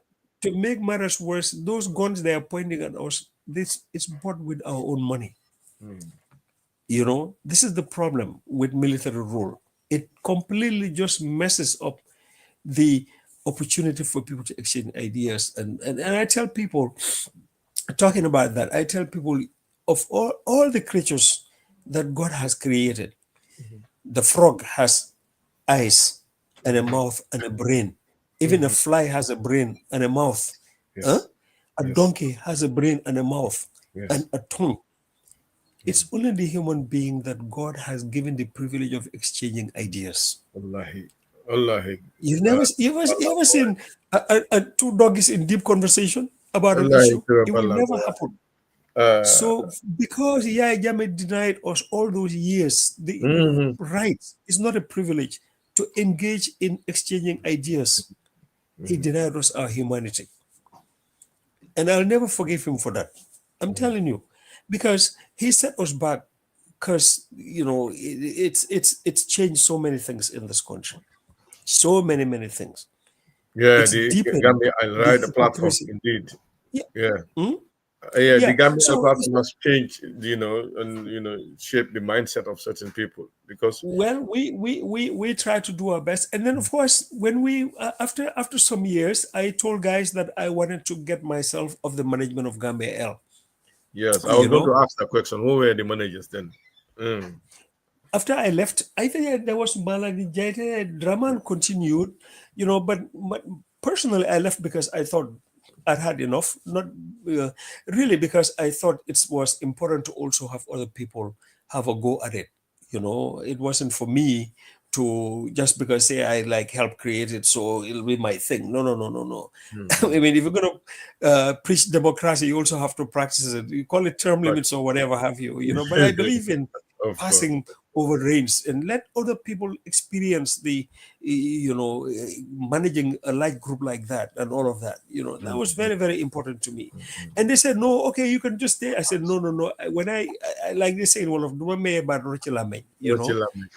to make matters worse, those guns they are pointing at us, this it's bought with our own money. Mm. This is the problem with military rule. It completely just messes up the opportunity for people to exchange ideas. And I tell people, talking about that, I tell people, of all the creatures that God has created, Mhm. the frog has eyes, and a mouth and a brain. Even a Mhm. fly has a brain and a mouth. Huh? Yes. A Yes. donkey has a brain and a mouth and Yes. a tongue. Mm. It's only the human being that God has given the privilege of exchanging ideas. Wallahi. Wallahi. You've Uh, never, you ever seen two doggies in deep conversation about an Wallahi. issue? It will never happen. Uh, So, because Yahya Jammeh denied us all those years, the mhm. right is not a privilege to engage in exchanging ideas. He Mhm. denied us our humanity. And I'll never forgive him for that. I'm Mhm. telling you, because he set us back. Because it's changed so many things in this country, so many things. Yeah, It's the deepened Gambia-L, the right? The platform, hypocrisy. indeed. Yeah. Yeah. Hmm? Yeah, the Yeah. Gambia-L platform So has changed, and shaped the mindset of certain people because well, we try to do our best, and then of course, when we after some years, I told guys that I wanted to get myself off the management of Gambia-L. yes, I was You going know, to ask that question. Who were the managers then? Mm. after I left, I think there was Malani Jaite, Draman continued, but personally, I left because I thought I'd had enough. Not uh, really because I thought it was important to also have other people have a go at it. It wasn't for me to just because say I like help create it, so it'll be my thing. No, no, no, no, no. I Mm-hmm. mean, if you're gonna preach democracy, you also have to practice it. You call it term But limits or whatever have you. But I believe in of course. passing over reins and let other people experience the managing a light group like that and all of that. That was Mm-hmm. very, very important to me. And they said, no, okay, you can just stay. I said, no, no, no. When I like they say in one of the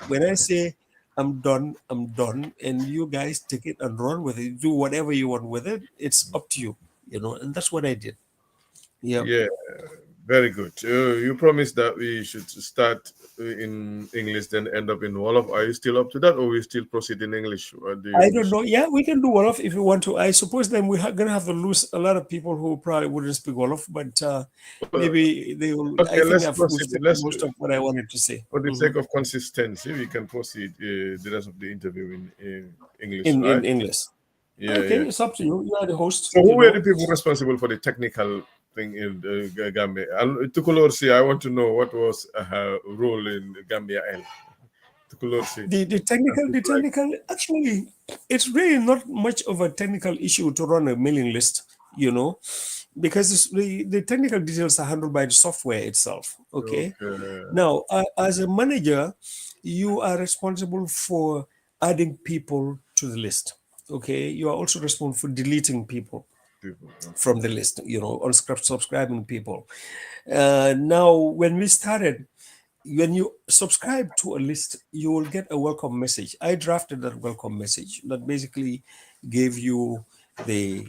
when I say I'm done, I'm done, and you guys take it and run with it, do whatever you want with it, it's up to you. And that's what I did. Yeah. Yeah, very good. You promised that we should start in English, then end up in Wolof. Are you still up to that, or we still proceed in English? What do you I don't wish? know. Yeah, we can do Wolof if you want to. I suppose then we're gonna have to lose a lot of people who probably wouldn't speak Wolof, but Uh, maybe they will. I okay, think let's we've proceed. said Let's, most of what I wanted to say. for the Mhm. sake of consistency, we can proceed the rest of the interview in English, In right? English. Yeah, Okay, yeah. it's up to you. You are the host. So, who were the people responsible for the technical thing in Gambia? And Tukulorsi, I want to know what was her role in Gambia-L. Tukulorsi, and The people like. technical, actually, it's really not much of a technical issue to run a mailing list, because the technical details are handled by the software itself. Okay. Okay. Now, as a manager, you are responsible for adding people to the list. Okay. You are also responsible for deleting people People. Okay. from the list, unsubscribing people. Now, when we started, when you subscribe to a list, you will get a welcome message. I drafted that welcome message that basically gave you the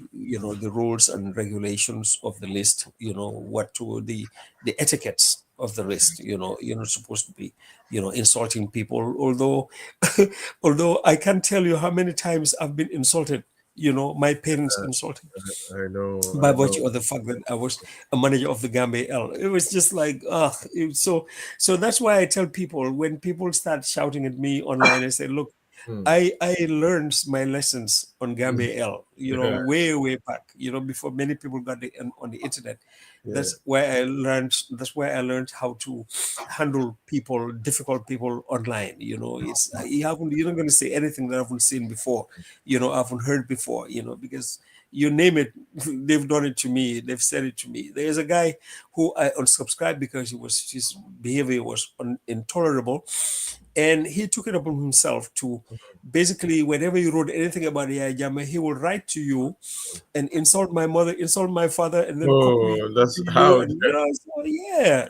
rules and regulations of the list. What to the etiquettes of the list. You're not supposed to be insulting people. Although I can't tell you how many times I've been insulted. My parents insulted I know. by I know. virtue of the fact that I was a manager of the Gambia-L. It was just like, so that's why I tell people when people start shouting at me online, I say, look, Hmm. I learned my lessons on Hmm. Gambia-L, Yeah. way back, before many people got on the internet. Yeah. That's where I learned how to handle people, difficult people online. You're not going to say anything that I haven't seen before, I haven't heard before, because you name it, they've done it to me. They've said it to me. There's a guy who I unsubscribed because his behavior was intolerable, and he took it upon himself to basically whenever you wrote anything about Yahya Jammeh, he will write to you and insult my mother, insult my father, and then copy Oh, that's you, how and they, so yeah,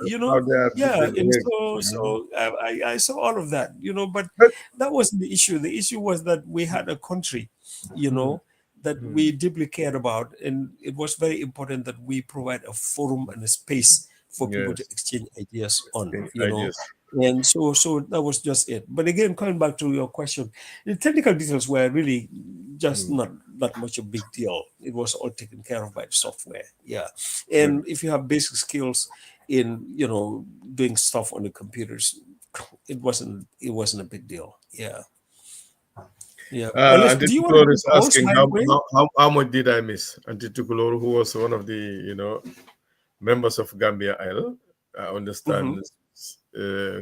yeah, they and behave. so I saw all of that, but But, that wasn't the issue. The issue was that we had a country, you hmm, know, that hmm, we deeply cared about, and it was very important that we provide a forum and a space for people to yes, exchange ideas on, ideas. and so that was just it. But again, coming back to your question, the technical details were really just Hmm, not that much a big deal. It was all taken care of by the software. Yeah. good. And if you have basic skills in, doing stuff on the computers, it wasn't a big deal. Yeah. Yeah. Unless, do you want to Antitukulor do is post asking right away? how much did I miss? Antitukulor, who was one of the members of Gambia-L, I Mm-hmm. understand,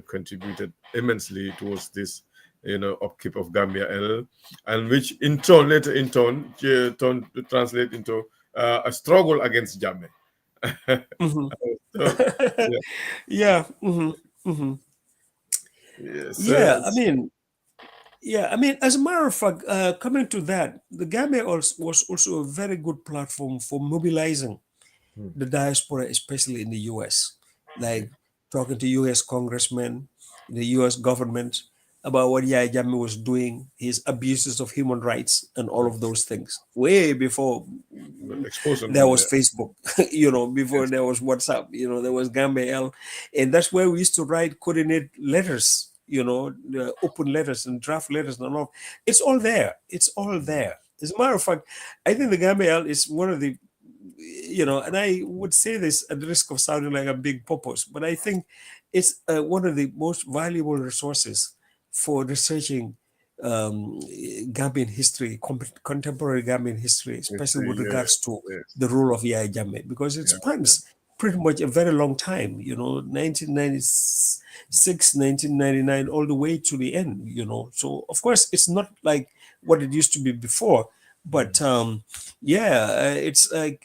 contributed immensely towards this, upkeep of Gambia-L, and which in turn, later in turn, turned to translate into a struggle against Jammeh. Mm-hmm. So, yeah, Yeah. Mm-hmm. Mm-hmm. yes, Yeah. As a matter of fact, coming to that, the Gambia was also a very good platform for mobilizing hmm, the diaspora, especially in the US, like talking to US congressmen, the US government about what Yahya Jammeh was doing, his abuses of human rights, and all of those things, way before exposing there all was the Facebook, before yes, there was WhatsApp, there was Gambia-L. And that's where we used to write coordinate letters, the open letters and draft letters and all. It's all there. It's all there. As a matter of fact, I think the Gambia-L is one of the, and I would say this at the risk of sounding like I'm being pompous, but I think it's one of the most valuable resources for researching Gambian history, contemporary Gambian history, especially with history, regards to yes, the role of Yahya Jammeh, because it yeah, spans pretty much a very long time, 1996, 1999, all the way to the end, So, of course, it's not like what it used to be before, but it's like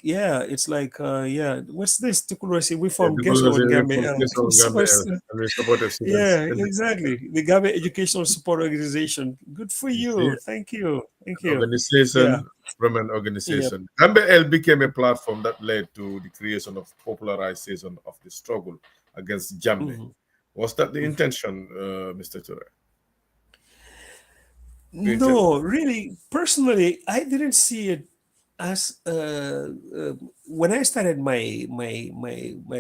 what's this? Tukulasi, we yeah, formed because Geso and from Gambia-L. case of Gambia-L, and we supported students. Yeah, exactly. The Gambia Educational Support Organization. Good for You see, you. Thank you. Thank an you. Yeah. organization from an Yeah. organization. Gambia-L became a platform that led to the creation of popularization of the struggle against Jammeh. Mhm. Was that the intention, Mr. Ture? Do you think? No, really, personally, I didn't see it as when I started my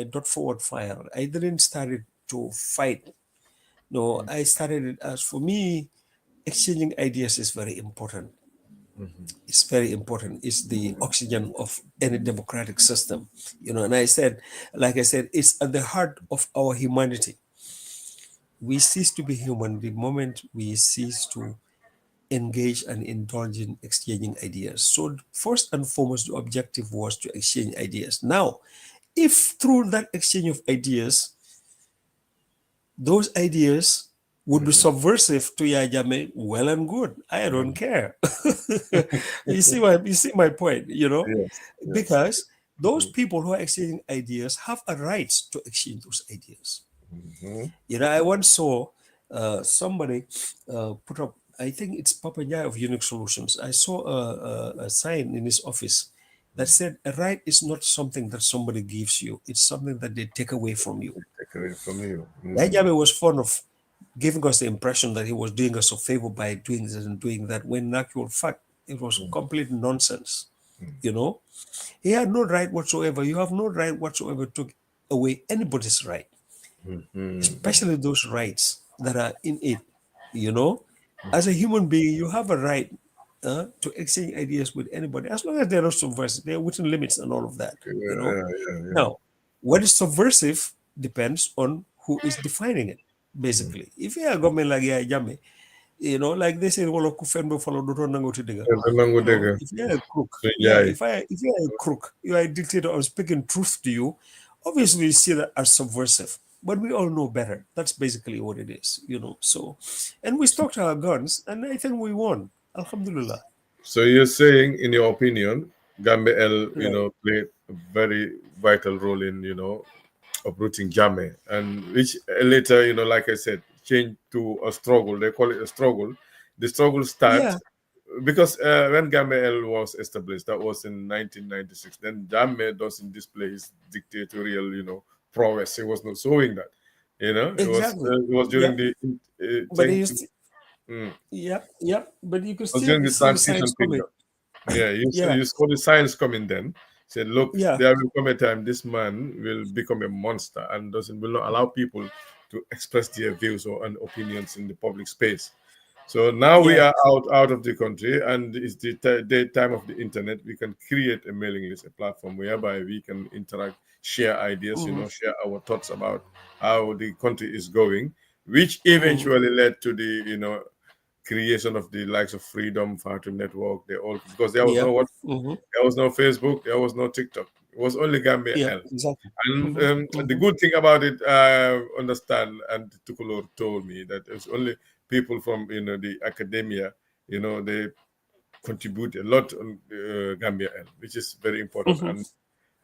dot forward file. I didn't start it to fight. No, I started it as, for me, exchanging ideas is very important. It's very important. It's the oxygen of any democratic system. And like I said, it's at the heart of our humanity. We cease to be human the moment we cease to engage and indulge in exchanging ideas. So, first and foremost, the objective was to exchange ideas. Now, if through that exchange of ideas, those ideas would be subversive to Yajame, well and good. I don't care. You see my point, Yes, yes. because those people who are exchanging ideas have a right to exchange those ideas. Mhm. I once saw somebody put up, I think it's Papa Njai of Unix Solutions. I saw a sign in his office that said, a right is not something that somebody gives you, it's something that they take away from you. Take away from you. Yajame was fond of giving us the impression that he was doing us a favor by doing this and doing that, when in actual fact, it was complete nonsense. You know, he had no right whatsoever. You have no right whatsoever to take away anybody's right, Mhm. especially those rights that are in it. You know, as a human being, you have a right to exchange ideas with anybody, as long as they're not subversive, they're within limits and all of that. Yeah, You know, yeah, yeah. now, what is subversive depends on who is defining it. Basically, if you're a government like Yaya Jammeh, like they say, "Wala ku fen ba falo doto nango ti diga." Yeah, the Nango Dega. If you're a crook, So, yeah, yeah. if you're a crook, you are a dictator. I'm speaking truth to you. Obviously, you see that as subversive, but we all know better. That's basically what it is. So, and we stuck to our guns, and I think we won. Alhamdulillah. So you're saying, in your opinion, Gambia-L, Right. played a very vital role in, uprooting Jammeh, and which later, like I said, changed to a struggle. They call it a struggle. The struggle Yeah. starts because when Gambia-L was established, that was in 1996. Then Jammeh doesn't display his dictatorial, prowess. He was not showing that. Exactly. It was during Yep. the But thing. you still. Mm, Yep. Yep. But you could was still during the see the transition signs coming. period. Yeah, Yeah. you saw the signs coming then. Said, look, Yeah. there will come a time this man will become a monster and will not allow people to express their views or and opinions in the public space. So now we Yeah. are out of the country, and it's the time of the internet. We can create a mailing list, a platform whereby we can interact, share ideas, Hmm. share our thoughts about how the country is going, which Hmm. eventually led to the creation of the likes of Freedom Fighter Network. They all, because there was Yeah. no what, Mm-hmm. there was no Facebook, there was no TikTok. It was only Yeah. Gambia-L. Exactly. And Mm-hmm. the Mm-hmm. good thing about it, I understand, and Tukulor told me that it was only people from the academia, they contribute a lot on Gambia-L, which is very important. Mm-hmm. And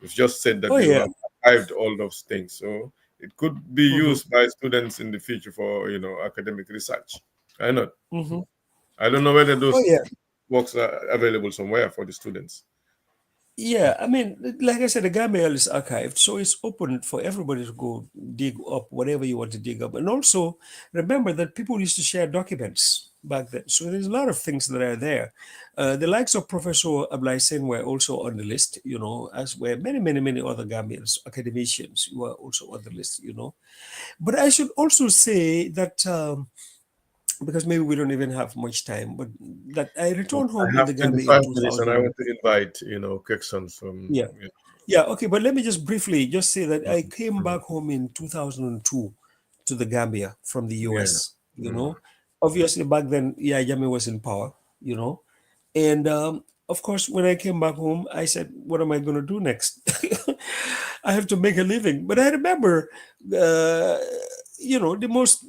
you've just said that Oh you yeah. have archived all those things, so it could be Mm-hmm. used by students in the future for academic research. I know. Mm-hmm. I don't know whether Oh those yeah. works are available somewhere for the students. Yeah, I mean, like I said, the Gambia-L is archived, so it's open for everybody to go dig up whatever you want to dig up. And also, remember that people used to share documents back then, so there's a lot of things that are there. The likes of Professor Ablai Sen were also on the list, as were many, many, many other Gambians, academicians who were also on the list. But I should also say that. Because maybe we don't even have much time, but that I returned home I in have the Gambia in 25 minutes, and I 2000. want to invite Kekson from. Yeah. Yeah, okay, but let me just briefly just say that I came back home in 2002 to the Gambia from the Yeah. US, Obviously, back then, yeah, Yami was in power, And of course, when I came back home, I said, what am I going to do next? I have to make a living. But I remember, uh, the most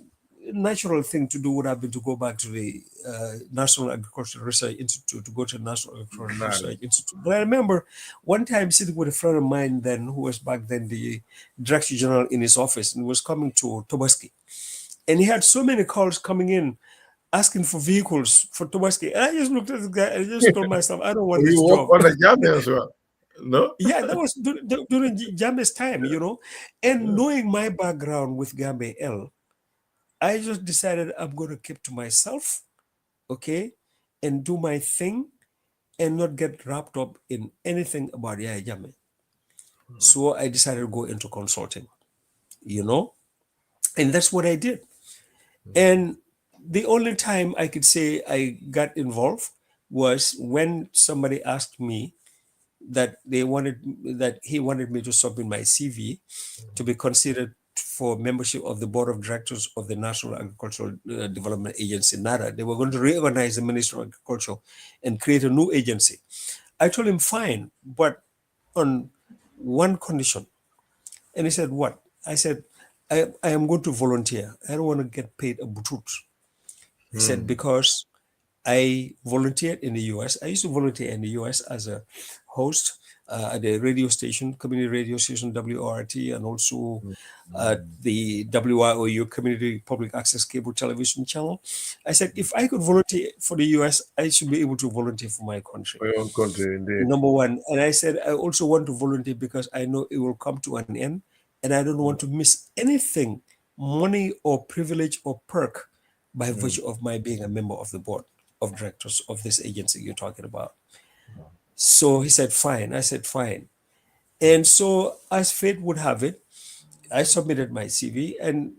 natural thing to do would have been to go back to the National Agricultural Research Institute, to go to the National Agricultural Nada. Research Institute. But I remember one time sitting with a friend of mine then, who was back then the Director General in his office, and was coming to Tobaski. And he had so many calls coming in asking for vehicles for Tobaski. And I just looked at the guy and I just told myself, I don't want You this work job. on the job as well, no? Yeah, that was during Jammeh's time. And Yeah. knowing my background with Gambia-L, I just decided I'm going to keep to myself, okay, and do my thing and not get wrapped up in anything about Yaya Jammeh. So I decided to go into consulting, you know, and that's what I did. And the only time I could say I got involved was when somebody asked me that he wanted me to submit my CV to be considered for membership of the board of directors of the National Agricultural Development Agency, NADA. They were going to reorganize the Ministry of Agriculture and create a new agency. I told him, fine, but on one condition. And he said, what? I said, I am going to volunteer. I don't want to get paid a butut. He said, Hmm. because I volunteered in the US. I used to volunteer in the US as a host at a radio station, community radio station, WORT, and also at the WIOU, Community Public Access Cable Television Channel. I said, if I could volunteer for the US, I should be able to volunteer for my country. For your own country, indeed. Number one. And I said, I also want to volunteer because I know it will come to an end and I don't want to miss anything, money or privilege or perk by Mm. virtue of my being a member of the board of directors of this agency you're talking about. So he said, fine. I said, fine. And so, as fate would have it, I submitted my CV, and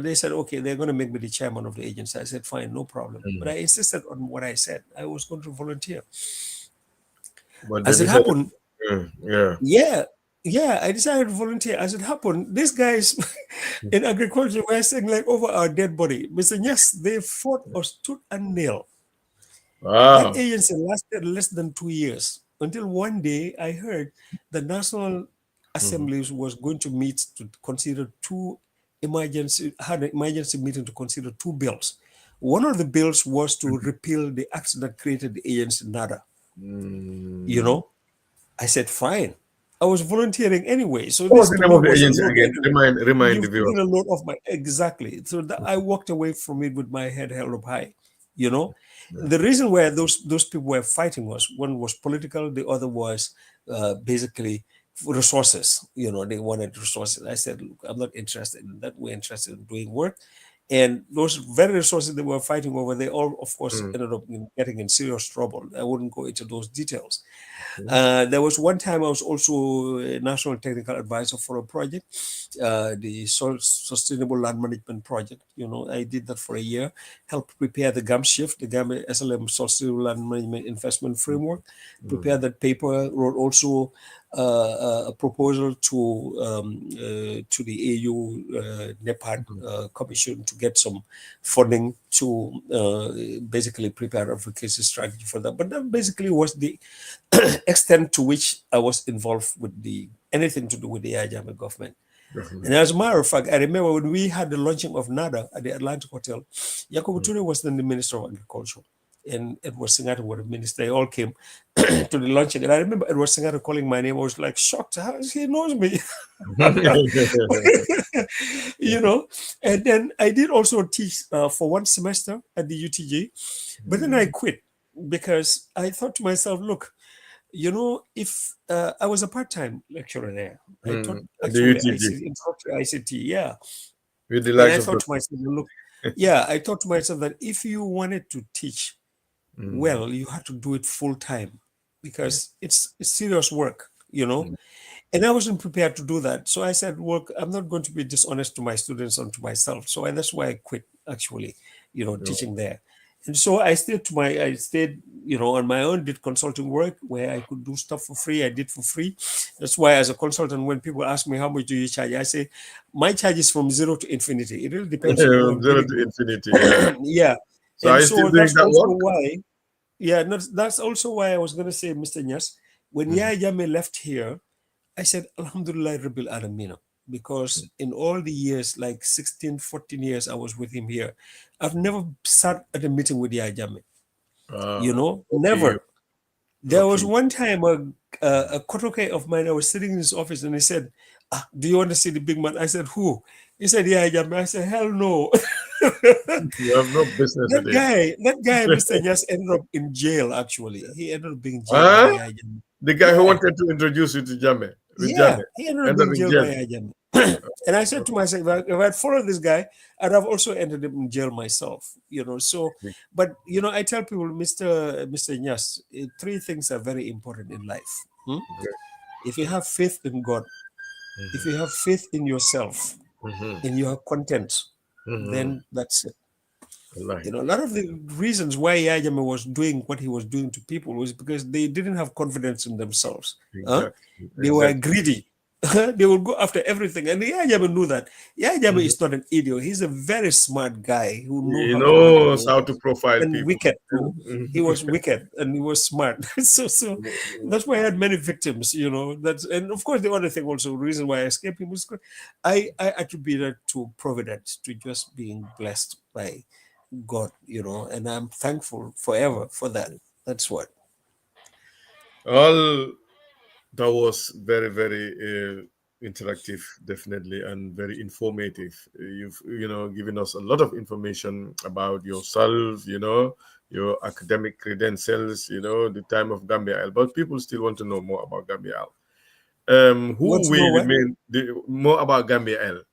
they said, okay, they're going to make me the chairman of the agency. I said, fine, no problem. But I insisted on what I said. I was going to volunteer. But they As it decided, happened, yeah. yeah, yeah, I decided to volunteer. As it happened, these guys in agriculture were saying like over our dead body. Mr. Yes, they fought or stood and nail. That Wow. agency lasted less than 2 years until one day I heard the National Mhm. Assembly was going to meet to consider had an emergency meeting to consider two bills. One of the bills was to repeal the acts that created the agency NADA. You Mm. know, I said, fine. I was volunteering anyway. So What was this the to name me of the was a agency load again? anyway. Remind the You've taken viewers. a load off my, exactly. So that I walked away from it with my head held up high, you know. Yeah. The reason why those people were fighting was one was political, the other was basically resources. They wanted resources. I said, look, I'm not interested in that. We're interested in doing work. And those very resources they were fighting over, they all, of course, Mm. ended up getting in serious trouble. I wouldn't go into those details. Okay. There was one time I was also a national technical advisor for a project, the Sustainable Land Management Project. I did that for a year, helped prepare the GAM shift, the GAM SLM Sustainable Land Management Investment Framework, Mm. prepare that paper, wrote also a proposal to the AU NEPAD Commission to get some funding to basically prepare advocacy strategy for that. But that basically was the extent to which I was involved with anything to do with the Ajami government. And as a matter of fact, I remember when we had the launching of NADA at the Atlantic Hotel, Yakubu Toure was then the Minister of Agriculture. And Edward Singata was the minister. They all came to the launching. And I remember Edward Singata calling my name. I was like shocked. How he knows me? And then I did also teach for one semester at the UTG. But then I quit because I thought to myself, look, if I was a part-time lecturer there, I taught actually ICT, yeah. With the And I likes thought to myself, look, I thought to myself that if you wanted to teach well, you had to do it full-time because it's serious work, And I wasn't prepared to do that. So I said, well, I'm not going to be dishonest to my students and to myself. So that's why I quit, actually, teaching there. And so I stayed on my own, did consulting work where I could do stuff for free. I did for free. That's why as a consultant, when people ask me how much do you charge, I say my charge is from 0 to infinity. It really depends on 0 to infinity. Yeah. So are you still doing that work? That's also why I was going to say, Mr. Nyas, when Yaya Jammeh left here, I said, Alhamdulillah Rabbil Alameen, because in all the years, like 16, 14 years I was with him here, I've never sat at a meeting with Yaya Jammeh. Never. There was one time a kotoke of mine, I was sitting in his office and he said, do you want to see the big man? I said, who? He said, Yaya Jammeh. I said, hell no. You have no business with it. That guy, Mr. Nyas, ended up in jail, actually. He ended up being in jail. The guy who wanted to introduce you to Jammeh. Yeah, he ended up being jailed by Jammeh. And I said to myself, if I'd followed this guy, I'd have also ended up in jail myself, So, but I tell people, Mr. Nyas, 3 things are very important in life. If you have faith in God, if you have faith in yourself, and you are content, then that's it. A lot of the reasons why Yaya Jammeh was doing what he was doing to people was because they didn't have confidence in themselves. They were greedy. They would go after everything. And Yaya Jammeh knew that. Yaya Jammeh is not an idiot. He's a very smart guy who knows how to profile and people. Wicked too. He was wicked and he was smart. so that's why I had many victims, and of course the other thing also, the reason why I escaped him was I attribute it to providence, to just being blessed by God, and I'm thankful forever for that. That's what. All that was very, very interactive, definitely, and very informative. You've given us a lot of information about yourself, your academic credentials, the time of Gambia-L. But people still want to know more about Gambia-L. Who will remain more about Gambia-L?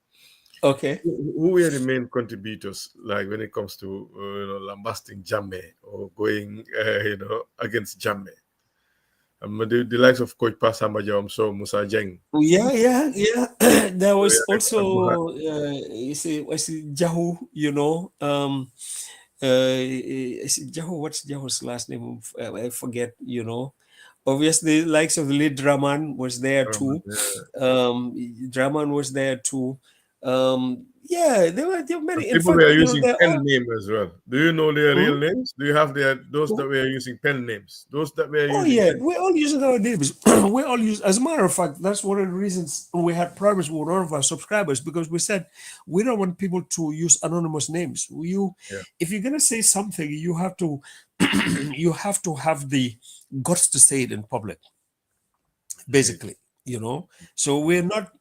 Okay. Who were the main contributors, like when it comes to lambasting Jammeh or going against Jammeh? The likes of Coach Pasamba Jawam, so Musa Jeng. Yeah. There was also you see Jahu, Jahu, what's Jahu's last name? I forget, Obviously, the likes of the lead Draman was there too. Draman was there too. There were many. People were using pen names as well. Do you know their real names? Do you have those that were using pen names? Those that were using we're all using our names. We're all using. As a matter of fact, that's one of the reasons we had problems with one of our subscribers, because we said we don't want people to use anonymous names. If you're gonna say something, you have to you have to have the guts to say it in public. Basically, So we're not.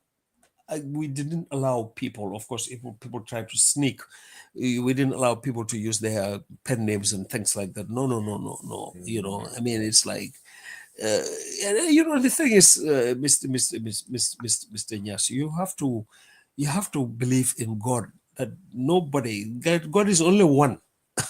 We didn't allow people, of course, if people tried to sneak, we didn't allow people to use their pen names and things like that. No. I mean, it's like, the thing is, Mr. Nyas, you have to believe in God, that God is only one.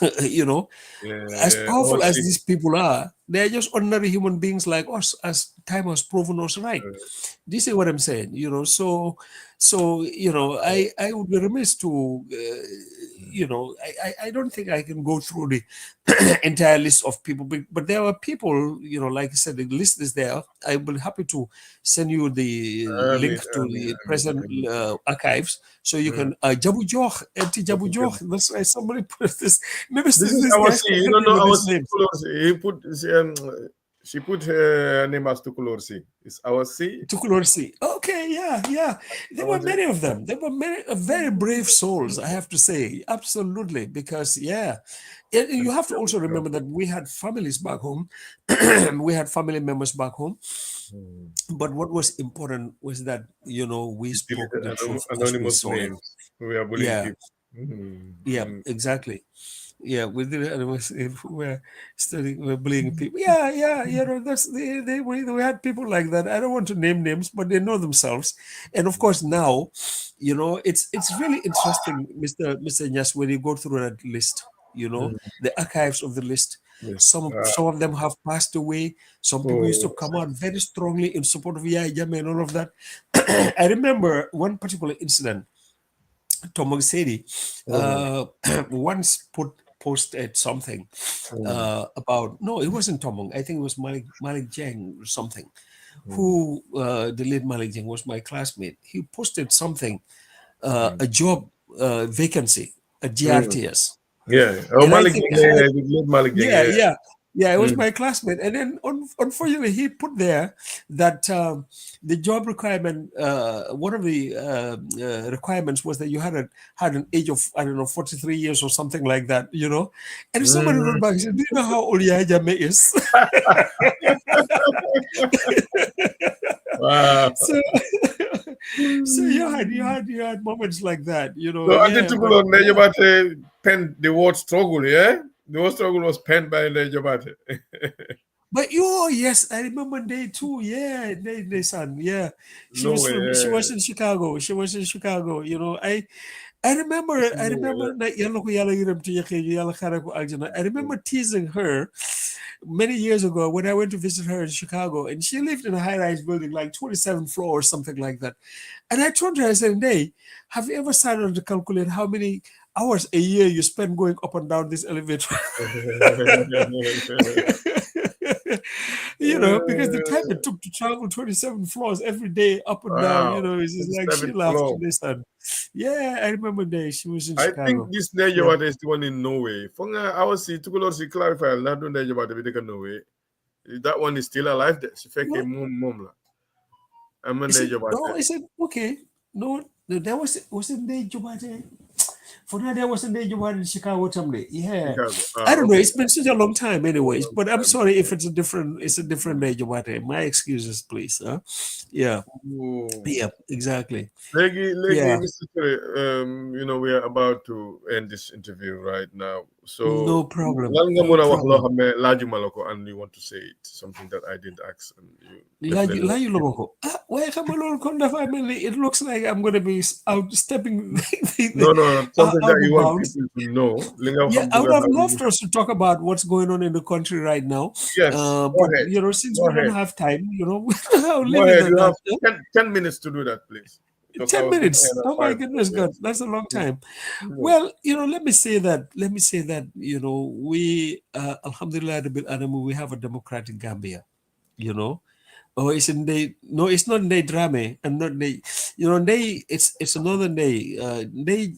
As powerful as these people are, they're just ordinary human beings like us, as time has proven us right. Do you see what I'm saying? So I would be remiss to I don't think I can go through the entire list of people, but there are people, like I said, the list is there. I will be happy to send you the link to the present archives, so you can Jabu Joch, empty Jabu Joch. That's why somebody put this. Maybe This is these our guys C. can You help don't me know with our these C. names. She put her name as Tukulorsi. It's our C. Tukulorsi. Okay, yeah. There were Our C. many of them. There were many very brave souls, I have to say. Absolutely. Because, yeah. And you have to also remember that we had families back home. We had family members back home. But what was important was that, we You spoke deleted the truth as we anonymous saw it. names. We are bullying Yeah, people. yeah, exactly. Yeah, we did it. And it was, if we're studying, we're bullying people. Yeah. That's we had people like that. I don't want to name names, but they know themselves. And of course, now, it's really interesting, Mr. Nyas, when you go through that list. The archives of the list. Yes. Some of them have passed away. Some people used to Oh, come out very strongly in support of Yaya Jammeh and all of that. I remember one particular incident. Tomong Seri once posted something about, no, it wasn't Tomong. I think it was Malik Jeng or something. Who the late Malik Jeng was my classmate. He posted something, a job vacancy at GRTS, yeah. Oh, and I Malik think Jeng, yeah, we love Malik Jeng, yeah, yeah. yeah, yeah. It was Mm. my classmate, and then unfortunately, he put there that the job requirement, one of the requirements was that you had an age of, I don't know, 43 years or something like that. And if somebody wrote Mm. back and said, "Do you know how old Yahya Jammeh is?" Wow. so, so you had moments like that. So Ati Yeah, but Tukulor yeah. Nejobate penned the word struggle, yeah? The word struggle was penned by Nejobate. But yes, I remember day too. Yeah, day son. Yeah, she No was way. from. She was in Chicago. She was in Chicago. I remember. I No way. remember that yalla ko yalla yiram to yake, yalla khara ko aljana. I remember teasing her many years ago when I went to visit her in Chicago, and she lived in a high-rise building, like 27th floor or something like that. And I told her, I said, "Hey, have you ever sat down to calculate how many hours a year you spend going up and down this elevator?" Because the time it took to travel 27 floors every day up and down, Wow. it's just like she 27th laughed floor. and they said, yeah, I remember day she was in I think Chicago. this Yeah. Nejobate is the one in Norway. Fonga, I was see Tukulor si clarify, not doing Nejobate, we take a Norway. That one is still alive. She fake a No, mum la. I'm a is it, no, Nejobate. is it, okay. No, there wasn't day Jumate. For now, there wasn't day Jumate in Chicago someday. Yeah. Chicago. I Ah, don't know. okay. It's been such a long time anyways, Oh, but I'm long sorry if time. it's a different day Jumate. My excuses, please. Huh? Yeah. Oh. Yeah, exactly. Legi, Yeah. Mr. Ture, we are about to end this interview right now. So, No problem. lan nga No muna wax loo problem. xam ne laajuma la ko and you want to say it, something that I didn't ask and you Laaju definitely. laaju la ma ko waaye xam nga loolu kon dafa mel ni it looks like I'm gonna be outstepping No, something that out you of want bounds. people to know. Li nga Yeah, xam I bëgg would a have xam. loved us to talk about what's going on in the country right now. Yes, go But ahead. since Go we don't ahead. have time, I'll Go leave it ahead. at You have that. 10 minutes to do that, please. Because I 10 was going to minutes. end at Oh my 5. goodness, God, Yes. that's a long time. Yes. Well, let me say that, we, Alhamdulillah, Rabbil Alamin, we have a democratic Gambia, you know. Oh, it's in they. No, it's not they drama, and not they. They. It's another day. They.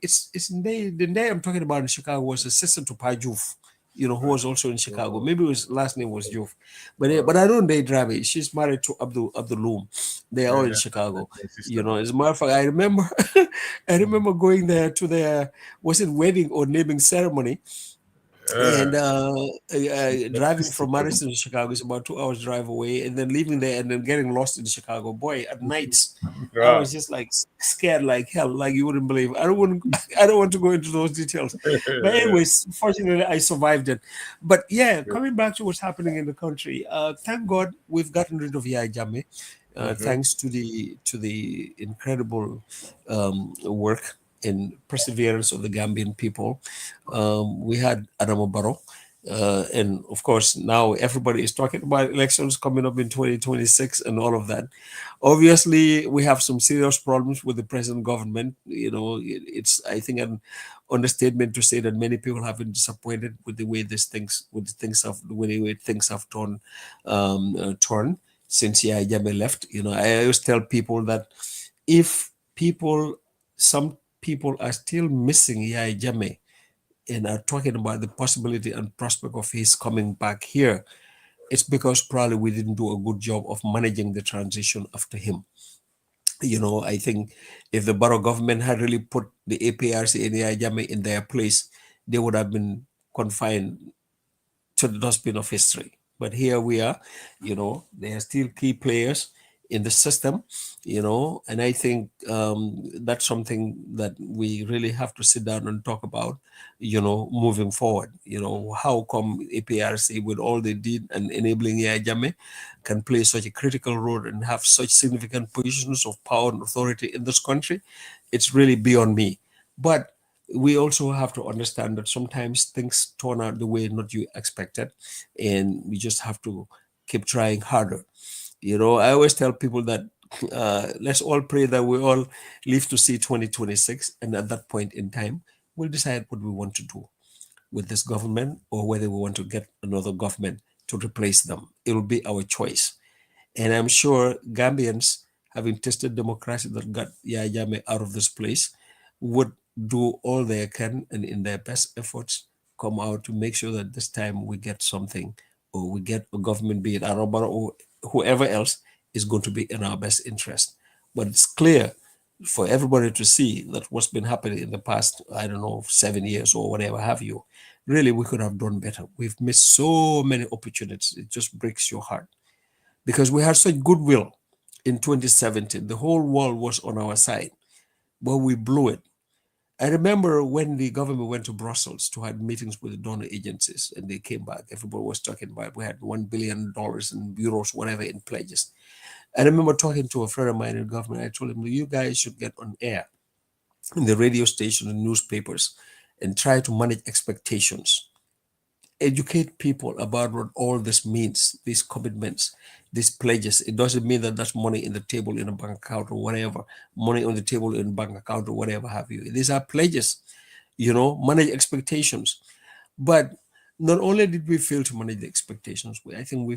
It's they. The day I'm talking about in Chicago was a sister to Pai Juf, who was also in Chicago. Oh, Maybe his last name was Juf, but wow. I don't they drama. She's married to Abdul Loom. They are all in Yeah, Chicago. that's my sister. As a matter of fact, I remember, I Mm. remember going there to their was it wedding or naming ceremony, and That's driving sister from to me. Madison to Chicago is about 2 hours drive away, and then leaving there and then getting lost in Chicago. Boy, at nights, I Wow. was just like scared like hell, like you wouldn't believe. I don't want to go into those details. But anyways, fortunately, I survived it. But yeah, coming back to what's happening in the country, thank God we've gotten rid of Yahya Jammeh. Mhm. Thanks to the incredible work and perseverance of the Gambian people. We had Adamo Barrow, And of course, now everybody is talking about elections coming up in 2026 and all of that. Obviously, we have some serious problems with the present government. It's, I think, an understatement to say that many people have been disappointed with the way the way things have turned since Yahya Jammeh left. I always tell people that if some people are still missing Yahya Jammeh and are talking about the possibility and prospect of his coming back here, it's because probably we didn't do a good job of managing the transition after him. I think if the borough government had really put the APRC and the IJAME in their place, they would have been confined to the dustbin of history. But here we are, they are still key players in the system, and I think that's something that we really have to sit down and talk about, moving forward. How come APRC, with all they did and enabling Yajame, can play such a critical role and have such significant positions of power and authority in this country? It's really beyond me. But we also have to understand that sometimes things turn out the way not you expected, and we just have to keep trying harder. I always tell people that let's all pray that we all live to see 2026, and at that point in time, we'll decide what we want to do with this government, or whether we want to get another government to replace them. It will be our choice. And I'm sure Gambians, having tested democracy that got Yahya Jammeh out of this place, would do all they can and in their best efforts come out to make sure that this time we get something, or we get a government, be it Arabara or whoever else, is going to be in our best interest. But it's clear for everybody to see that what's been happening in the past, I don't know, 7 years or whatever have you, really we could have done better. We've missed so many opportunities. It just breaks your heart, because we had such goodwill in 2017. The whole world was on our side, but we blew it. I remember when the government went to Brussels to have meetings with the donor agencies, and they came back. Everybody was talking about we had $1 billion in euros, whatever, in pledges. I remember talking to a friend of mine in government. I told him, you guys should get on air in the radio station and newspapers and try to manage expectations. Educate people about what all this means, these commitments, these pledges. It doesn't mean that that's money in the table in a bank account or whatever, money on the table in a bank account or whatever have you. These are pledges, manage expectations. But not only did we fail to manage the expectations, I think we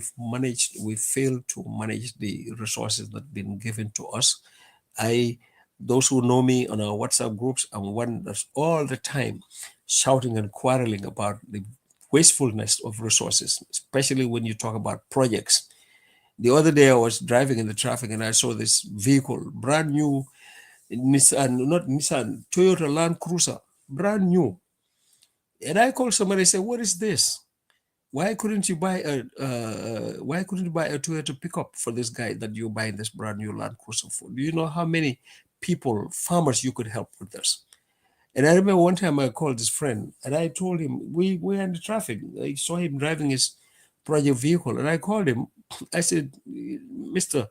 failed to manage the resources that have been given to us. Those who know me on our WhatsApp groups, I'm one that's all the time shouting and quarreling about the wastefulness of resources, especially when you talk about projects. The other day I was driving in the traffic and I saw this vehicle, brand new Toyota Land Cruiser, brand new. And I called somebody and said, what is this? Why couldn't you buy a Toyota pickup for this guy that you're buying this brand new Land Cruiser for? Do you know how many people, farmers, you could help with this? And I remember one time I called this friend and I told him, we were in the traffic. I saw him driving his project vehicle and I called him. I said, Mister,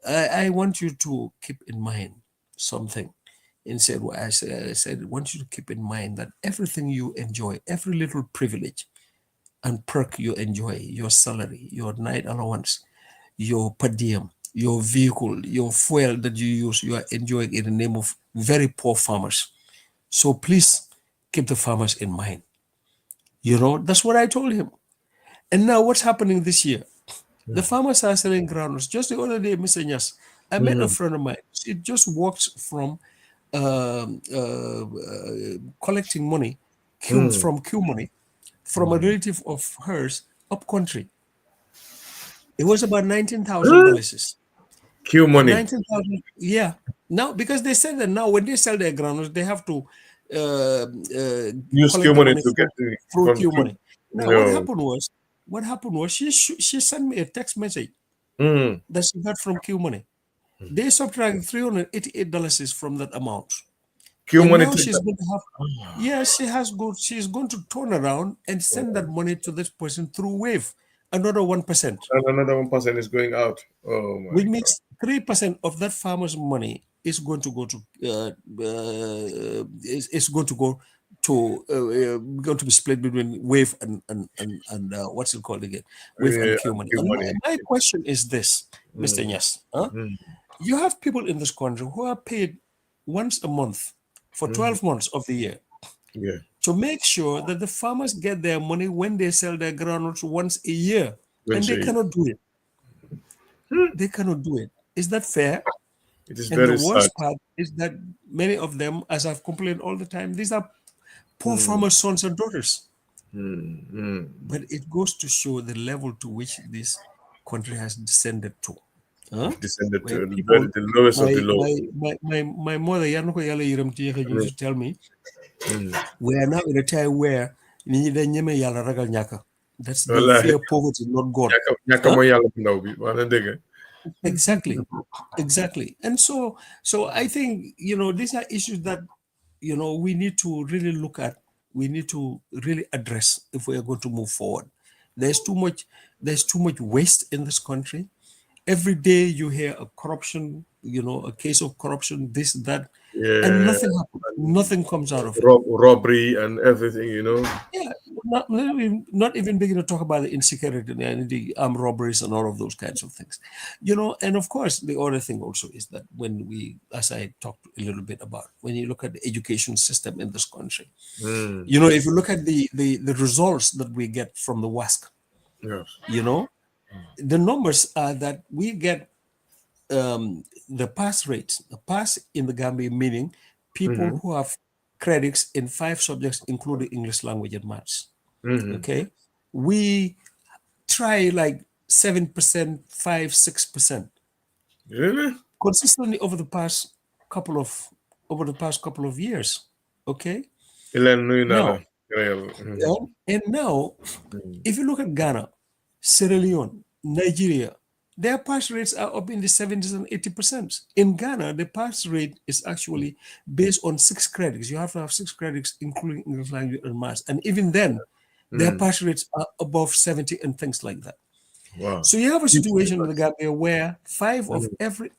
I want you to keep in mind something. And said, well, I said, I want you to keep in mind that everything you enjoy, every little privilege and perk you enjoy, your salary, your night allowance, your per diem, your vehicle, your fuel that you use, you are enjoying in the name of very poor farmers. So please keep the farmers in mind. That's what I told him. And now what's happening this year? The farmers are selling groundnuts. Just the other day, Mr. Nyas, I met a friend of mine. She just works from collecting money from Q money from a relative of hers up country. It was about $19,000. Q money. 19,000, yeah. Now, because they said that now when they sell their groundnuts, they have to Use collect Q the money money to get through from Q Q. money. Now, No. what happened was she sent me a text message that she got from Q money. They subtracted $388 from that amount. Q And money now to she's going to have, yeah, she's going to turn around and send that money to this person through Wave, another 1%, and another 1% is going out. Oh my which God. means 3% of that farmer's money is going to go to going to be split between wave and what's it called again? Wave and Q money. And my question is this, Mr. Nyas. You have people in this country who are paid once a month for 12 months of the year to make sure that the farmers get their money when they sell their groundnuts once a year. And they cannot do it. They cannot do it. Is that fair? It is and very the worst sad. part is that many of them, as I've complained all the time, these are poor farmers' sons and daughters. But it goes to show the level to which this country has descended to. Descended Where to people, the lowest of the low. my mother, used to tell me, we are now in a time where that's the fear poverty, not God. Exactly. And so I think, these are issues that, we need to really look at. We need to really address if we are going to move forward. There's too much waste in this country. Every day you hear a corruption, a case of corruption, this, that, and nothing happens. Nothing comes out of it. Robbery and everything, Yeah, not even begin to talk about the insecurity and the armed robberies and all of those kinds of things. And of course, the other thing also is that when as I talked a little bit about, when you look at the education system in this country, if you look at the results that we get from the WASC, the numbers are that we get the pass rate, the pass in the Gambia, meaning people who have credits in 5 subjects, including English language and maths. Okay, we try like 7%, 5-6%. Really? Consistently over the past couple of years. Okay. Now, and now, if you look at Ghana, Sierra Leone, Nigeria, their pass rates are up in the 70s and 80%. In Ghana, the pass rate is actually based on 6 credits. You have to have 6 credits, including English language and maths. And even then, their pass rates are above 70 and things like that. Wow. So you have a situation in the Gambia where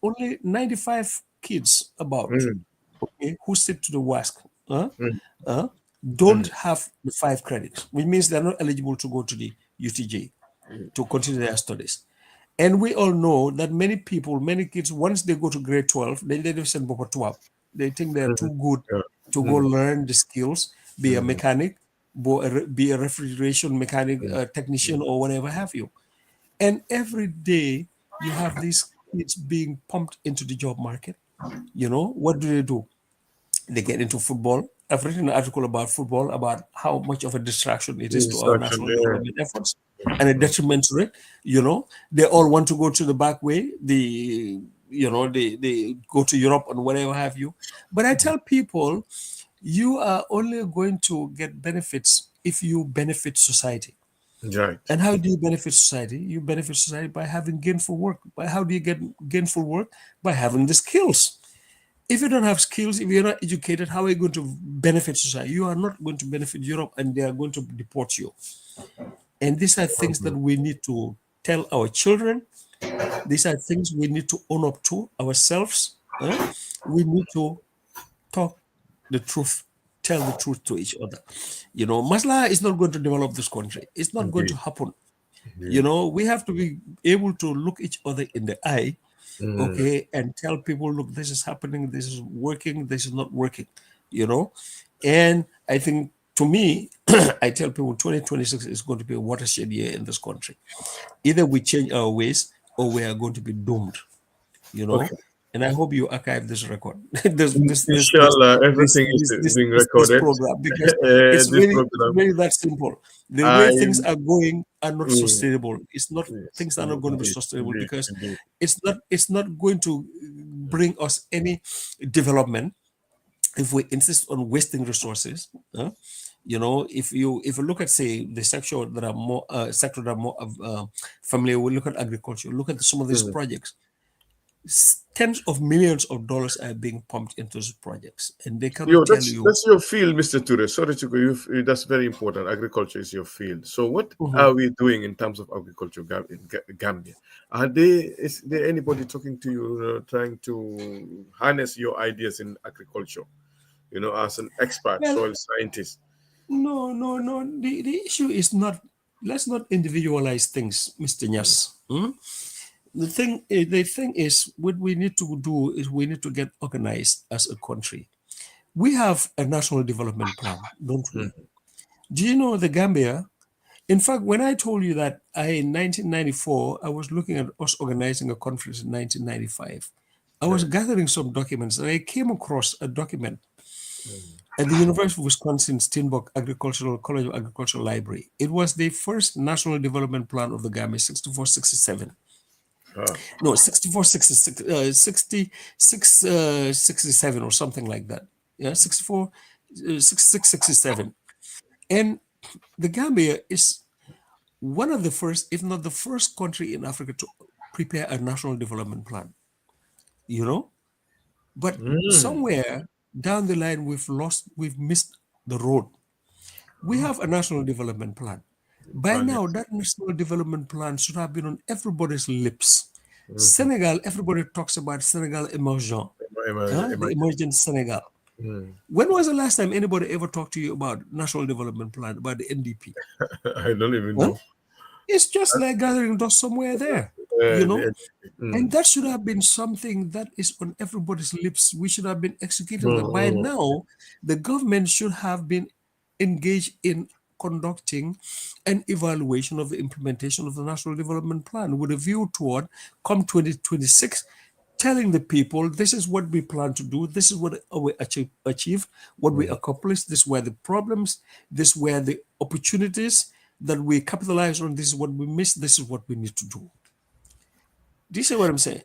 only 95 kids who sit to the WASC don't have the 5 credits, which means they're not eligible to go to the UTJ to continue their studies. And we all know that many kids, once they go to grade 12, then they don't send Bopa 12. They think they're too good to go learn the skills, be a mechanic, be a refrigeration mechanic, technician, or whatever have you. And every day you have these kids being pumped into the job market. What do? They get into football. I've written an article about football, about how much of a distraction it is to our national development efforts and a detriment to it. They all want to go to the back way. They go to Europe and whatever have you. But I tell people, you are only going to get benefits if you benefit society. Right. And how do you benefit society? You benefit society by having gainful work. How do you get gainful work? By having the skills. If you don't have skills, if you're not educated, how are you going to benefit society? You are not going to benefit Europe, and they are going to deport you. And these are things that we need to tell our children. These are things we need to own up to ourselves. We need to talk the truth, tell the truth to each other. Masla is not going to develop this country. It's not going to happen. We have to be able to look each other in the eye, and tell people, look, this is happening, this is working, this is not working, And I think, to me, I tell people 2026 is going to be a watershed year in this country. Either we change our ways or we are going to be doomed, And I hope you archive this record. Inshallah, everything is being recorded. This program, because it's really that simple. The way things are going are not sustainable. It's not things are not going to be sustainable because it's not going to bring us any development if we insist on wasting resources. If you look at, say, the sector that are more familiar, we look at agriculture. Look at some of these projects. Tens of millions of dollars are being pumped into those projects, and they cannot tell you. That's your field, Mr. Touray. Sorry to go. That's very important. Agriculture is your field. So, what are we doing in terms of agriculture in Gambia? Is there anybody talking to you, trying to harness your ideas in agriculture? as an expert Well, soil scientist? no, no, no. The issue is not, let's not individualize things, Mr. Mm, Nyas. The thing is, what we need to do is we need to get organized as a country. We have a national development plan, don't we? mm, Do you know the Gambia? In fact, when I told you that in 1994, I was looking at us organizing a conference in 1995, I was yes. gathering some documents and I came across a document Mm, at the University of Wisconsin Steenbock Agricultural College of Agricultural Library. It was the first national development plan of the Gambia, 6467. ah, No, 64, 66, 66, 67 or something like that. Yeah, 64, 66, 67. And the Gambia is one of the first, if not the first country in Africa to prepare a national development plan, you know? But mm, somewhere down the line, we've missed the road. We have a national development plan. By plan, now, yes. that national development plan should have been on everybody's lips. Mhm. Senegal, everybody talks about Senegal emergent, the Emergency. emergent Senegal. Mm. When was the last time anybody ever talked to you about national development plan, about the NDP? I don't even Huh? know. It's just like gathering dust somewhere there, you know? The, And mm, that should have been something that is on everybody's lips. We should have been executing that. By mm, now, the government should have been engaged in conducting an evaluation of the implementation of the National Development Plan with a view toward come 2026, telling the people this is what we plan to do, this is what we achieve, what we mm. accomplished, this were the problems, this were the opportunities that we capitalized on, this is what we missed, this is what we need to do. Do you see what I'm saying?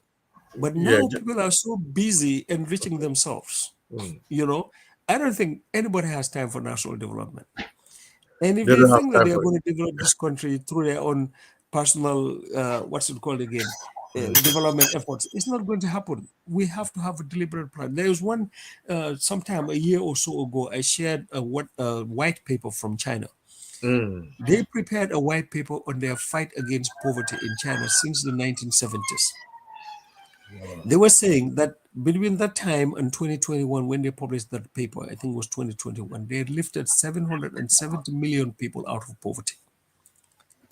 But Yeah. now people are so busy enriching themselves. Mm. You know, I don't think anybody has time for national development. And if They they don't have think that time they are for it. going to develop this country through their own personal, what's it called again, development efforts, it's not going to happen. We have to have a deliberate plan. There was one, sometime a year or so ago, I shared a white paper from China. Mm. They prepared a white paper on their fight against poverty in China since the 1970s. They were saying that between that time and 2021, when they published that paper, I think it was 2021, they had lifted 770 million people out of poverty,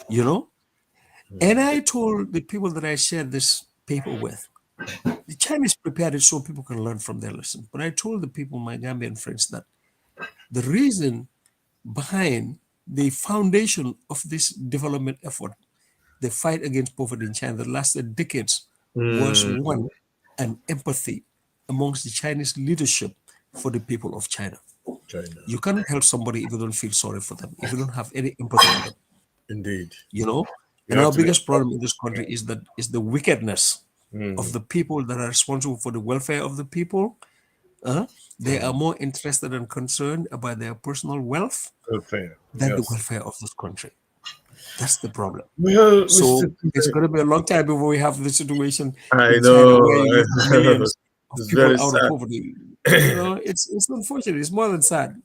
you know? And I told the people that I shared this paper with, the Chinese prepared it so people can learn from their lesson. But I told the people, my Gambian friends, that the reason behind the foundation of this development effort, the fight against poverty in China that lasted decades, was Mm. one, an empathy amongst the Chinese leadership for the people of China. China. You cannot help somebody if you don't feel sorry for them, if you don't have any empathy for them, Indeed. you know? You And have our to be. biggest problem in this country is that is the wickedness of Mm. the people that are responsible for the welfare of the people. uh, they are more interested and concerned about their personal wealth Welfare. than the Yes. welfare of this country. That's the problem. Well, Mr. So it's going to be a long time before we have the situation I in China where know. you lift millions of It's people very out of sad. poverty. It's unfortunate. It's more than sad.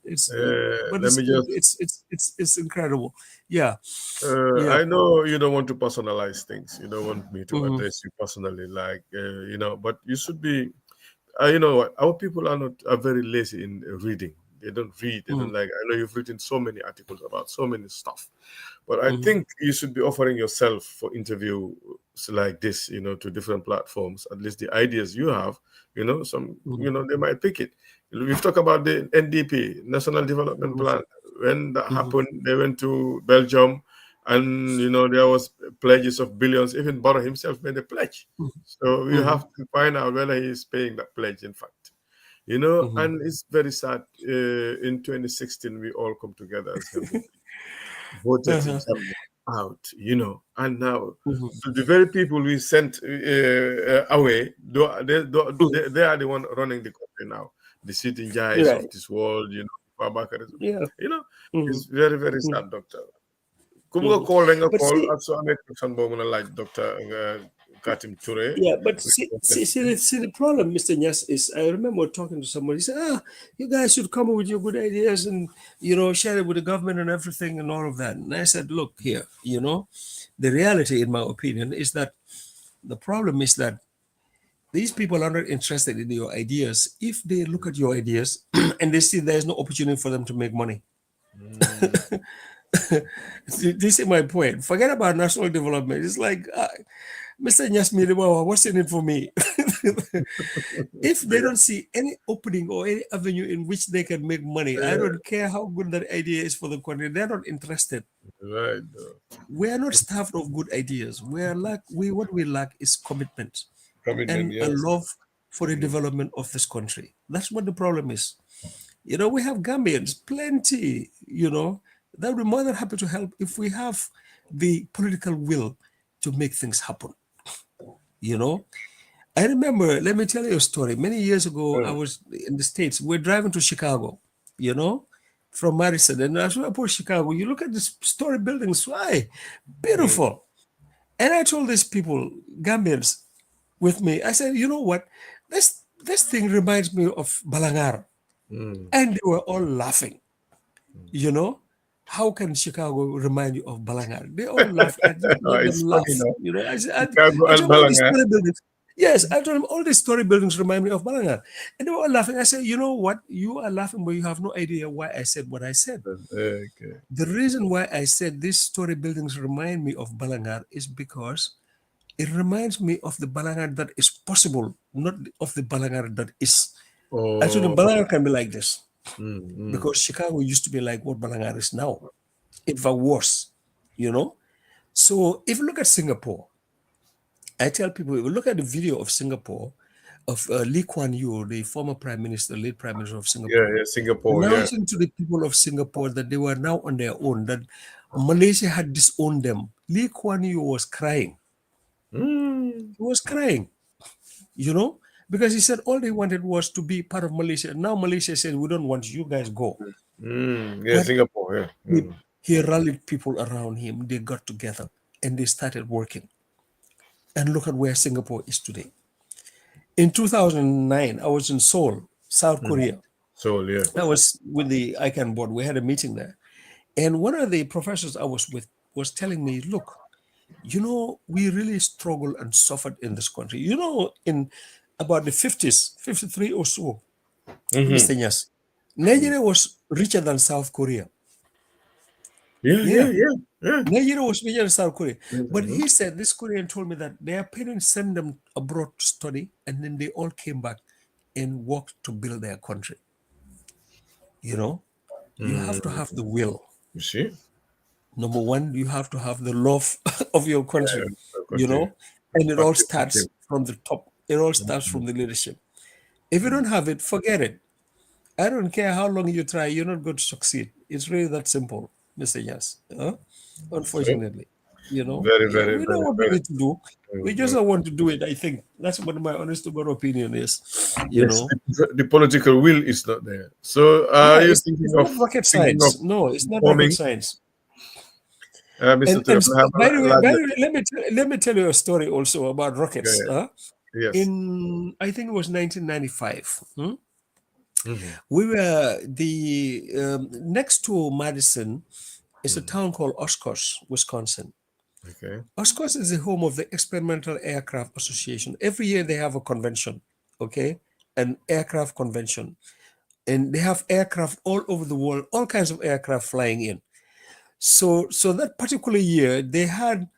But Let me just. it's incredible. Yeah, yeah. I know you don't want to personalize things. You don't want me to Hmm. address you personally, like but you should be. You know what? Our people are very lazy in reading. They don't read. They Hmm. don't like. I know you've written so many articles about so many stuff, but I Hmm. think you should be offering yourself for interviews like this. To different platforms. At least the ideas you have. Some. Hmm. They might pick it. We've talked about the NDP, National Development Hmm. Plan. When that Hmm. happened, they went to Belgium, and there was pledges of billions. Even Barrow himself made a pledge. So we Hmm. have to find out whether he is paying that pledge, in fact. Hmm. And it's very sad. In 2016, we all come together as Gambian, voted Uh-huh. Zambia out, and now Hmm. the very people we sent away, they are the one running the country now. The sitting giants of Right. this world, Babakar, Yeah. you know, Hmm. it's very, very Hmm. sad, doctor. Ku bëgg a Hmm. call rek nga But call see, ak soo amee question boo mën a laaj docteur Katim Touré. yeah, but see, the problem, Mr. Nyas, is I remember talking to somebody. He said, you guys should come up with your good ideas and, share it with the government and everything and all of that. And I said, look here, the reality, in my opinion, is that the problem is that These people are not interested in your ideas. If they look at your ideas and they see there's no opportunity for them to make money, Mm. this is my point. Forget about national development. It's like, Mr. Nyasmi, what's in it for me? If they Yeah, don't see any opening or any avenue in which they can make money, I yeah, don't care how good that idea is for the country. They're not interested. right. We are not starved of good ideas. What we lack is commitment Commitment, and a yes. love for the development of this country. That's what the problem is. We have Gambians, plenty, that would be more than happy to help if we have the political will to make things happen. You know, I remember, let me tell you a story. Many years ago, I Mm. was in the States. We're driving to Chicago, you know, from Madison. And as we approach Chicago, you look at the story buildings, why? Mm. Beautiful. And I told these people, Gambians, with me, I said, you know what? This thing reminds me of Balangar. Mm. And they were all laughing, you know. How can Chicago remind you of Balangar? They all laughed. I just let them It's funny laugh. now. Chicago I and told them all these Balanga. story buildings. Yes, I told them all these story buildings remind me of Balangar. And they were all laughing. I said, you know what? You are laughing, but you have no idea why I said what I said. Okay. The reason why I said these story buildings remind me of Balangar is because it reminds me of the Balangar that is possible, not of the Balangar that is. I told them Oh. Balangar can be like this Mm, mm. because Chicago used to be like what Balangar is now, in fact worse, you know. So if you look at Singapore, I tell people, if you look at the video of Singapore, of Lee Kuan Yew, the former prime minister, late prime minister of Yeah, Singapore, yeah, Singapore, yeah. announcing to the people of Singapore that they were now on their own, that Malaysia had disowned them. Lee Kuan Yew was crying. Mm, He was crying, you know, because he said all they wanted was to be part of Malaysia. Now Malaysia said, we don't want you, guys go. yeah, But Singapore, yeah. he, Mm. he rallied people around him. They got together and they started working. And look at where Singapore is today. In 2009, I was in Seoul, South Mm. Korea. Seoul, yeah. I was with the ICANN board. We had a meeting there. And one of the professors I was with was telling me, look, we really struggled and suffered in this country. In about the 50s, 53 or so, Mm-hmm. Mr. Nyas, Nigeria was richer than South Korea. Yeah, yeah, Yeah. yeah, yeah. Nigeria was richer than South Korea. But Mm-hmm. he said, this Korean told me that their parents sent them abroad to study, and then they all came back and worked to build their country. You know, you have to have Mm. the will. You see? Number one, you have to have the love of your country, Yeah, country. and it all starts Patriotism. from the top. It all starts Mm, from the leadership. If you mm. don't have it, forget it. I don't care how long you try, you're not going to succeed. It's really that simple, Mr. Yes. So, Unfortunately, very, yeah, very, we know very, what we very. need to do. We just don't want to do it. I think that's what my honest to God opinion is. You Yes, know, the political will is not there. So, yeah, are you it's not rocket thinking of science. No, it's not rocket forming, science. Mr. And Turef? I have by the a way, larger. let me tell you a story also about rockets. Yeah, yes. In I think it was 1995. Mm-hmm. We were the next to Madison is a town called Oshkosh, Wisconsin. Okay. Oshkosh is the home of the Experimental Aircraft Association. Every year they have a convention, okay, an aircraft convention, and they have aircraft all over the world, all kinds of aircraft flying in. So that particular year they had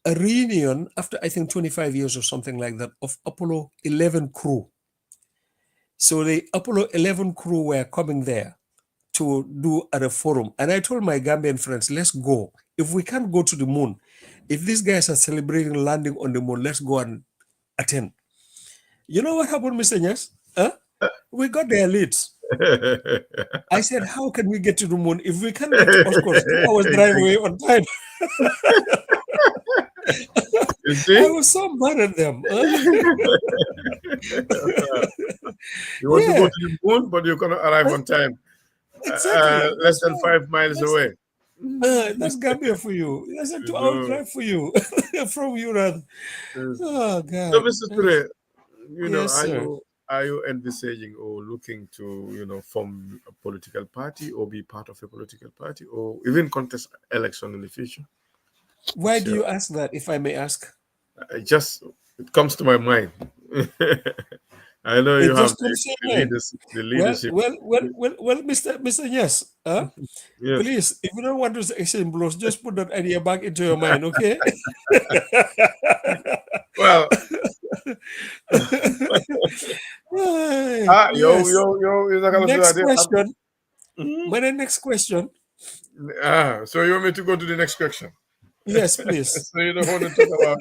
a reunion after I think 25 years or something like that of Apollo 11 crew. So the Apollo 11 crew were coming there to do at a forum. And I told my Gambian friends, let's go. If we can't go to the moon, if these guys are celebrating landing on the moon, let's go and attend. You know what happened, Mr. Nyas? Huh? We got their leads. I said, how can we get to the moon if we can't get to Oscars 2 hours drive away on time? You I see? was so mad at them. You want to go Yeah, to the moon, but you're going to arrive uh, on time, exactly. less That's than right. 5 miles away. That's Gambia for you. That's a 2 hour So, drive for you from you, rather. Oh so, God. Mr. Ture, Yes, are sir. you envisaging or looking to form a political party or be part of a political party or even contest election in the future? Why It's do you ask that, if I may ask? it just it comes to my mind. I know you It have just comes in the mind. leaders, the leadership. Well, Mr. Yes, Yes. please, if you don't want to exchange blows, just put that idea back into your mind, okay? Well, Yes. yo, Next question. My next question. so you want me to go to the next question? Yes, please. So you don't want to talk about,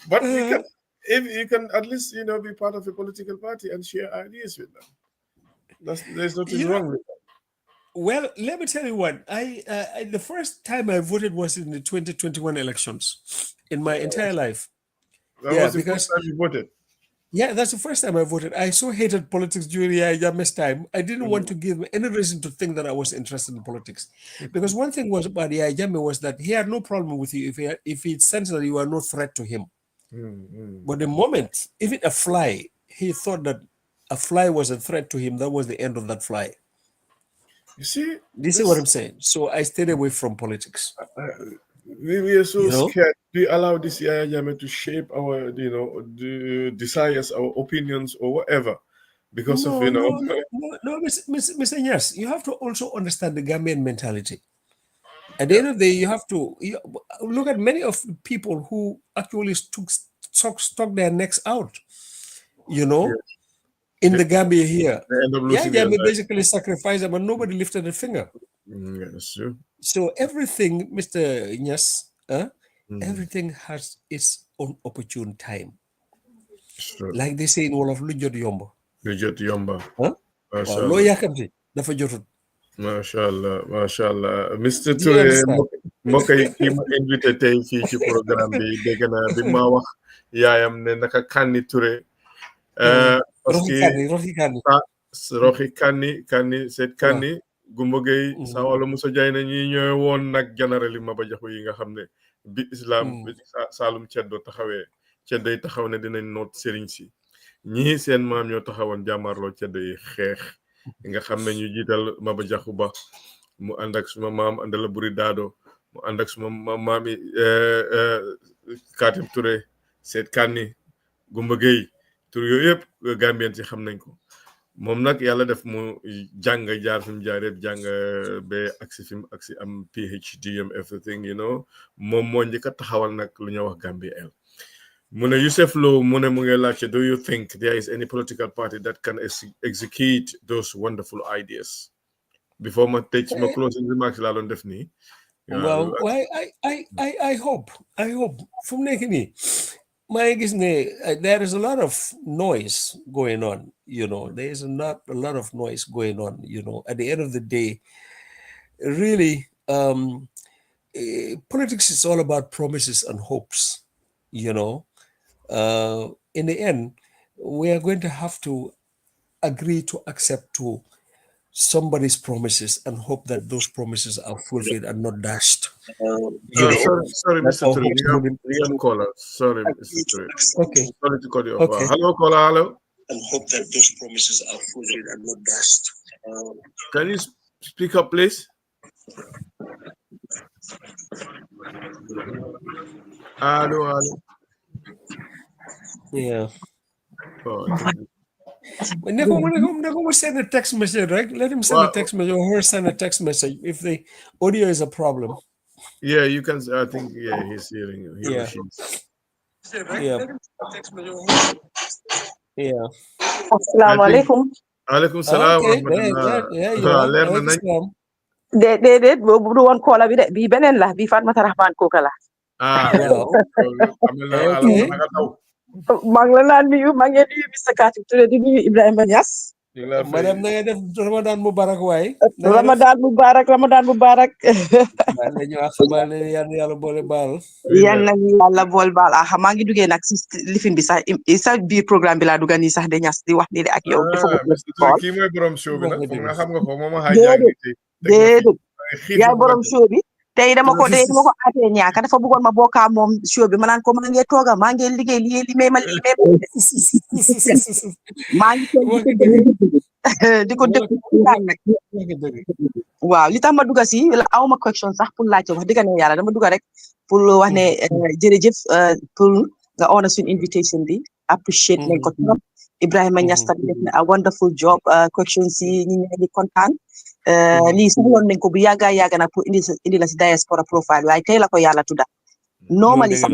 but you can, if you can at least, be part of a political party and share ideas with them. There's nothing You know, wrong with that. well, let me tell you what. The first time I voted was in the 2021 elections in my entire life. That Yeah, was the first because time you voted. yeah, that's the first time I voted. I so hated politics during Yahya Jammeh's time. I didn't want to give any reason to think that I was interested in politics. Because one thing was about Yahya Jammeh was that he had no problem with you if he sensed that you are no threat to him. But the moment, even a fly, he thought that a fly was a threat to him, that was the end of that fly. You see, Do you see what I'm saying? So I stayed away from politics. we are so scared. We allow this Yahya Jammeh to shape our, the desires, our opinions, or whatever, because of No, Mr. Yes, you have to also understand the Gambian mentality. At the end of the day, you have to look at many of the people who actually stuck their necks out, in the Gambia here. They end up Yeah, losing their Gambia life. basically sacrificed them and nobody lifted a finger. That's true. So everything, Mr. Nyas, everything has its own opportune time. Like they say in Wolof, lu jot yomb. Lu jot yomba. Waaw loo yàkkamti dafa jotut. Mashallah, mashallah. Mr. Do you Touré, understand? mbokk yi kii ma invité tey fii ci programme bi dégg naa bi ma wax yaayam ne naka Kanni Touré. Parce que roxi kanni seet kanni Gumba Gay Sawalo Musa Jaay na ñi ñooy woon nag janarali Maba Jaxu yi nga xam ne bi islam Saalum ceddo taxawee ceddo yi taxaw ne dinañ noot sëriñ si ñii seen maam ñoo taxawoon jàmmarloo ceddo yi xeex nga xam ne ñu jiital Maba Jaxu Ba mu ànd ak suma maam Andala Buri Daado mu ànd ak suma maam yi Katim Touré seet kanni Gumba Gay tur yooyu yëpp Gambien ci xam nañ ko moom nag yàlla def mu jàng jaar fi mu jaar yëpp jàng ba agsi fi mu agsi am PhD am everything moom moo njëkk a taxawal nag lu ñuy wax Gambia-L mu ne Yusuf Lo mu ne mu ngi laajte do you think there is any political party that can execute those wonderful ideas before ma tëj ma closing remarks laa doon def nii waaw I hope fu mu nekk nii maa gis ne there is a lot of noise going on, there is not a lot of noise going on, at the end of the day, really, politics is all about promises and hopes, in the end, we are going to have to agree to accept to somebody's promises and hope that those promises are fulfilled and not dashed. Sorry, Mr. Touré. You have caller. Sorry, Mr. Touré. Okay. Sorry to cut you off. Okay. Hello, caller. Hello. And hope that those promises are fulfilled and not dashed. Can you speak up, please? Hello. Yeah. Oh, Never send a text message, right? Let him send a text message or her send a text message if the audio is a problem. Yeah, you can. I think, he's hearing you. Yeah. Yeah. Assalamu alaikum. Alaikum salam. Déedéet boobu du woon koola bi de bii beneen la bii Fatmata Rahman kooka la. maa ngi la naan nuyu maa ngi nuyu Mr Katim Touré di nuyu Ibrahima Niass. madame na nga def Ramadan Mubarak waay. Ramadan Mubarak. baal nañu wax baal nañu yàlla boole baal. yal nañu yàlla boole baal maa ngi duggee nag si lifin bi sax sa biir programme bi laa dugga nii sax de Niass di wax nii de ak yow. kii mooy borom show bi nag foog nga xam nga ko moom déedéet yaay borom show bi. tey dama ko aatee ñaaka dafa bëggoon ma bokkaa moom show bi ma naan ko maa ngi tooga maa ngi liggéey li may ma maa ngi di ko dëgg waaw li tax ma dugga si aw ma question sax pour laajte wax dëgg ne yàlla dama dugga rek pour wax ne jërëjëf pour nga honor suñu invitation bi appreciate nañ ko trop Ibrahima Niass tamit def na a wonderful job questions yi ñi ñaa ngi kontaan lii soxloon nañ ko bu yàgga nag pour indi la si Diaspora Profile waaye tey la ko yàlla tudda normally sax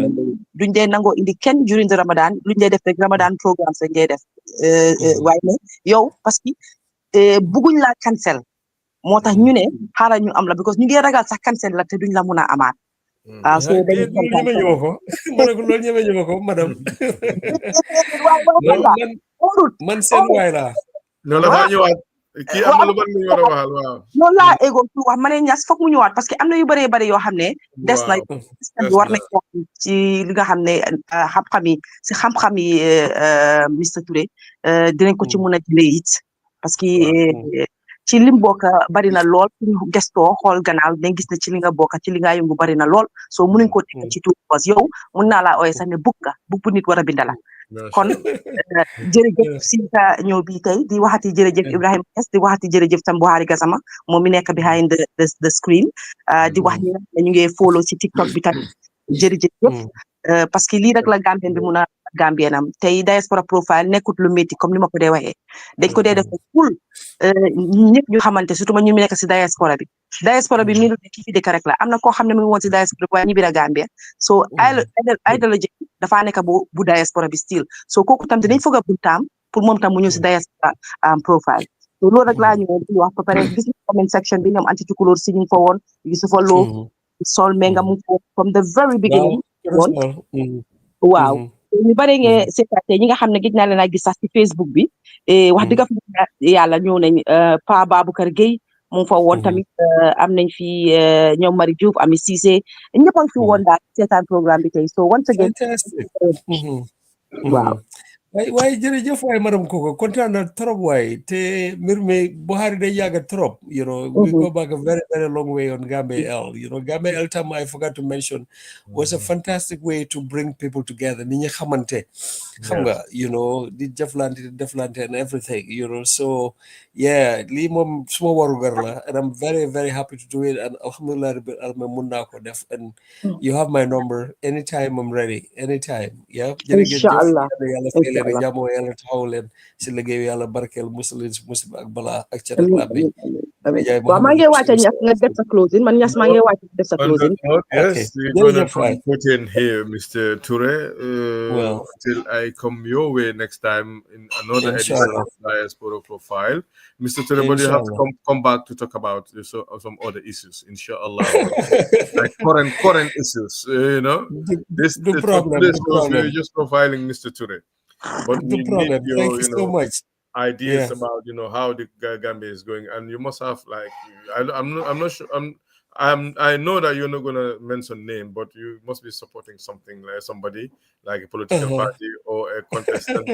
duñ dee nangoo indi kenn during the Ramadan luñ dee def rek Ramadan programme rek ngay def waaye ne yow parce que bugguñ laa cancel moo tax ñu ne xaaral ñu am la because ñu ngi ragal sax cancel la te duñ la mun a amaat so dañu loolu ñeme ñëw ko madame man seen waay laa non dafa ñëwaat kii am na lu ban ñu war a waxal waaw loolu laa égo pour wax ma ne Niass foog mu ñëwaat parce que am na yu bëree bëri yoo xam ne des na war nañ wax ci li nga xam ne xam-xam yi Mr Touré dinañ ko ci mun a jëlee it parce que ci lim bokk bari na lool suñu gestoo xool gannaaw dañ gis ne ci li nga bokk ci li nga yëngu bari na lool soo munuñ koo teg ci tuuti parce que yow mun naa laa ooye sax ne bugg bu nit war a bindala kon jërëjëf si sa ñëw bi tey di waxati jërëjëf Ibrahima Niass di waxati jërëjëf tam Buhari Gassama moom mi nekk behind the screen di wax ñi nga xam ne ñu ngi follow ci TikTok bi tamit jërëjëf parce que lii rek la Gambien bi mun a Gambienam tey Diaspora Profile nekkut lu métti comme ni ma ko dee waxee dañ ko dee def ful ñëpp ñu xamante surtout ma ñu nekk si diaspora bi mi lu kii fi dëkk rek la am na koo xam ne mu ngi woon si diaspora bi waaye ñibbi na Gambia so idéologie dafaa nekk bu diaspora bi still so kooku tam dinañ foog a buntaam pour moom tam mu ñëw si Diaspora Profile so loolu rek laa ñëw di wax ba pare gis nga comment section bi ñoom anti tukulóor si ñu fa woon Yusufa Lo Sol Menga mu ko from the very beginning woon waaw ñu bare ngeen seetaatee ñi nga xam ne gis naa leen a gis sax ci Facebook bi wax dëgg fa yàlla ñëw nañ Pa Baboucar Gueye mu ngi fa woon tamit am nañ fi ñoom Marie Diouf Ami Cissé ñëpp a ngi fi woon daal seetaan programme bi tey so once again waaw waaye jërëjëf waaye madame Koko kontaan na trop waaye te mbir mi Buhari day yàgg trop we go back a very very long way on Gambia-L Gambia-L time I forgot to mention was a fantastic way to bring people together ni ñi xamante xam nga di deflante and everything so yeah lii moom suma warugar la and I'm very very happy to do it and alhamdulillah rabbil alamin mun naa ko def and you have my number anytime I'm ready anytime jërëjëf yàlla jàmmoo yàlla taxaw leen si liggéeyu yàlla barkeel musalin si musiba ak balaa ak cat ak làmmiñ waaw maa ngi wàcce Niass nga def sa closing man Niass maa ngi wàcce def sa closing yes we're going to put in here Mr. Touré till I come your way next time in another edition of Diaspora Profile Mr. Touré but you have to come back to talk about some other issues inshallah like current issues this problem we're just profiling Mr. Touré but the problem thank you so much ideas about how the Gambia is going and you must have like I'm not sure I know that you're not going to mention name but you must be supporting something like somebody like a political party or a contestant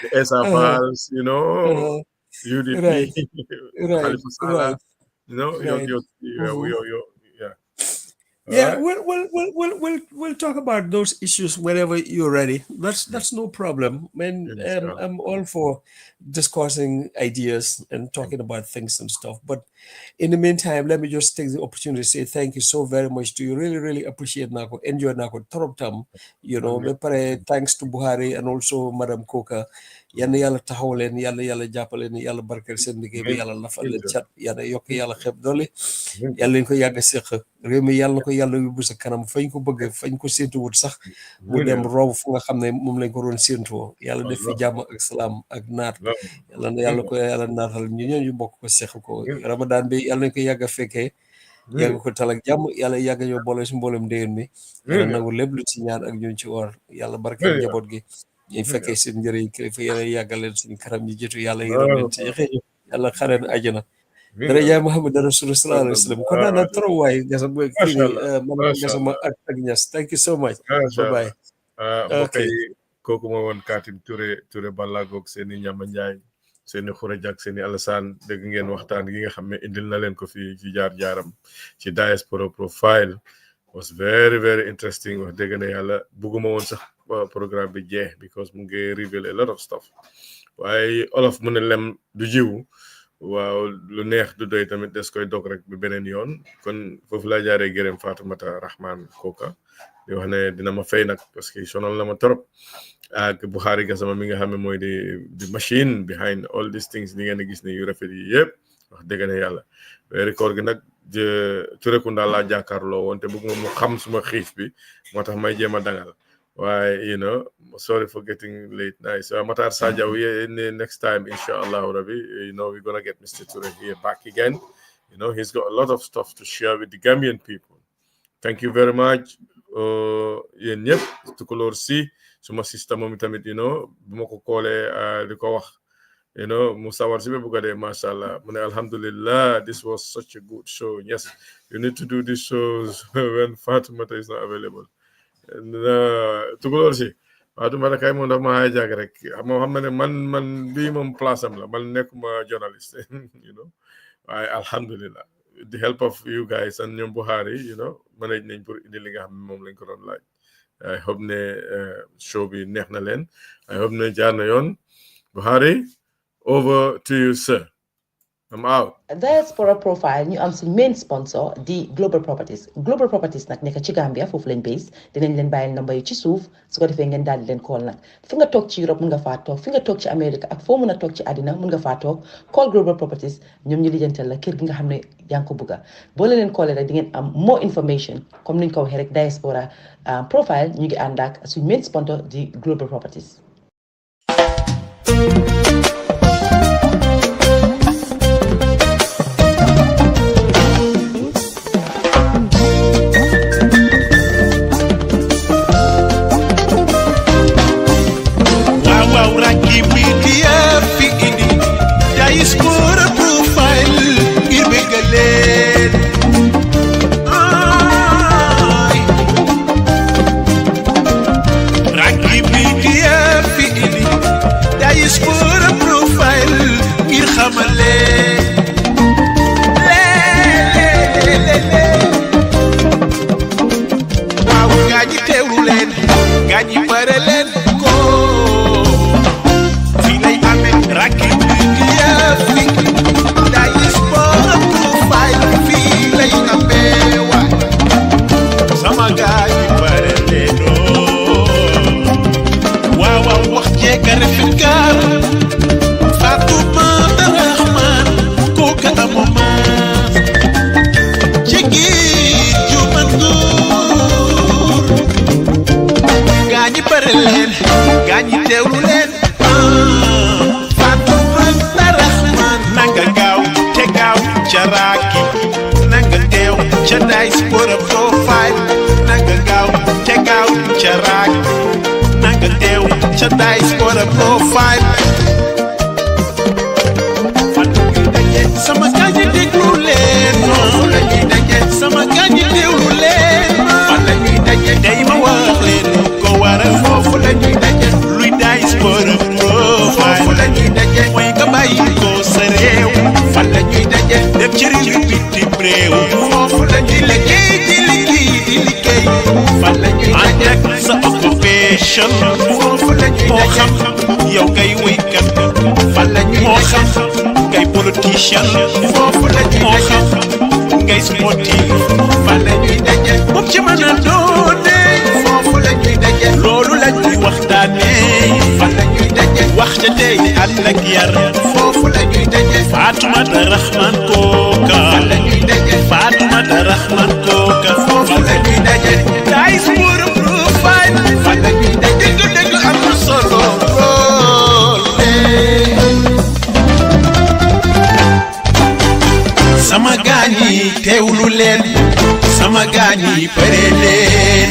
the SFRs UDP Khalifa Salah yeah, we'll talk about those issues whenever you're ready. That's no problem. I'm all for discussing ideas and talking about things and stuff. But in the meantime, let me just take the opportunity to say thank you so very much to you. Really, really appreciate Nako, enjoy Nako, Torop thanks to Buhari and also Madam Koka. Yàlla yàlla taxaw leen yàlla jàppale leen yàlla barkeel seen liggéey bi yàlla lafal leen cat yàlla yokk yàlla xeeb doole yàlla leen ko yàgg seq réew mi yàlla na ko yàlla yóbbu sa kanam fañ ko bëgg fañ ko séentuwut sax mu dem rob fu nga xam ne moom lañ ko doon séentuwoo yàlla def fi jàmm ak salaam ak naat yàlla ko yàlla naatal ñu bokk ko seq ko Ramadan bi yàlla nañ ko yàgg a fekkee yàgg ko tal ak jàmm yàlla yàgg ñoo boole si mboolem déwén mi yàlla nangu lépp lu ci ñaan ak ñun ci woor yàlla barkeel njaboot gi ñu fekkee seen njëriñ kilifa yàlla yàggaleen suñu karam ñi jiitu yàlla yërëm leen ci yaxee yàlla xareen àjjana dara jaay Muhammad Rasulullah sallallahu alayhi wa sallam kontaan naa trop waay Gassama Gassama ak Niass thank you so much bye bye mbokk yi kooku moo woon Katim Touré Balagoog seeni Ñama Njaay seeni Xurajak seeni Alassane dégg ngeen waxtaan gi nga xam ne indil na leen ko fii ci jaar-jaaram ci Diaspora Profile was very very interesting wax dëgg na yàlla bugguma woon sax programme bi jeex because mu ngi reveal a lot of stuff waaye olof mu ne lem du jiw waaw lu neex du doy tamit des koy dog rek bi beneen yoon kon foofu laa jaaree gërëm Fatoumata Rahman Koka di wax ne dina ma fay nag parce que sonal na ma trop ak Buhari Gassama mi nga xam ne mooy di machine behind all these things ni ngeen gis ne yu rafet yi yëpp wax dëgg ne yàlla weeri koor gi nag Turekunda laa jàkkaarloo woon te bëgg mu xam suma xiif bi moo tax may jéem a dangal waaye sorry for getting late nice Matar Sajaw next time inshallah Rabbi we're gonna get Mr. Touré here back again he's got a lot of stuff to share with the Gambian people. Thank you very much yéen ñëpp tukulóor si suma sista moom tamit bu ma ko koolee di ko wax mu sawar si be bu gadee mashallah mu ne alhamdulillah this was such a good show. Yes, you need to do these shows when Fatoumata is not available. Tukulóor si Fatoumata kay moom dafa ma hijack rek moo xam ne man bii moom place am la man nekkuma journaliste waaye alhamdulillah with the help of you guys and ñoom Buhari manage nañ pour indi li nga xam ne moom lañ ko doon laaj. I hope ne show bi neex na leen. I hope ne jaar na yoon. Buhari, over to you, sir. I'm out. Diaspora Profile ñu am suñ main sponsor di Global Properties nag nekk ci Gambia foofu lañ base dinañ leen bàyyil number yi ci suuf su ko defee ngeen daal di leen call nag fi nga toog ci Europe mun nga faa toog fi nga toog ci Amérique ak foo mun a toog ci àddina mun nga faa toog call Global Properties ñoom ñu lijjantal la kër gi nga xam ne yaa ngi ko bëgga boo leen callee rek di ngeen am more information comme niñ ko waxee rek Diaspora Profile ñu ngi ànd ak suñ main sponsor di Global Properties. Diaspora Profile ngir bëggal leen Rakki Media fi indi Diaspora Profile ngir xamal leen waaw gaa ñi teewlu leen gaa ñi pare leen ko fii lay amee Rakki Diaspora Profile fii lay amee waay sama gaay yi bare leenoo waaw wax jeega rafet gaar Fatoumata Rahman Koka amoma jigi jumandur gaa ñi bare leen gaa ñi teewlu leen Charaki nanga teew ca Diaspora Profile nanga gaaw te gaaw Charaki nanga teew ca Diaspora Profile fan la ñuy daje sama gaañi déglu leen foofu la ñuy daje sama gaañi déglu leen fan la ñuy daje tey ma wax leen lu ko waral foofu la ñuy daje luy Diaspora Profile foofu la ñuy daje mooy nga bàyyi ko sa réew fan la ñuy daje dem ci réew bitim réew foofu la ñuy liggéey di liggéey fan la ñuy daje ànd ak sa occupation foofu la ñuy daje moo xam yow ngay wéykat fan la ñuy daje moo xam ngay politicien foofu la ñuy daje moo xam ngay sportif fan la ñuy daje moom ci mën a doone foofu la ñuy daje loolu la ñuy waxtaanee fan la ñuy daje wax ca tey ànd ak yar foofu la ñuy daje Fatoumata Rahman Koka fan la ñuy daje Fatoumata Rahman Koka foofu la ñuy daje Diaspora Profile fan la ñuy daje dégg am na solo sama gaañi teewlu leen sama gaañi pare leen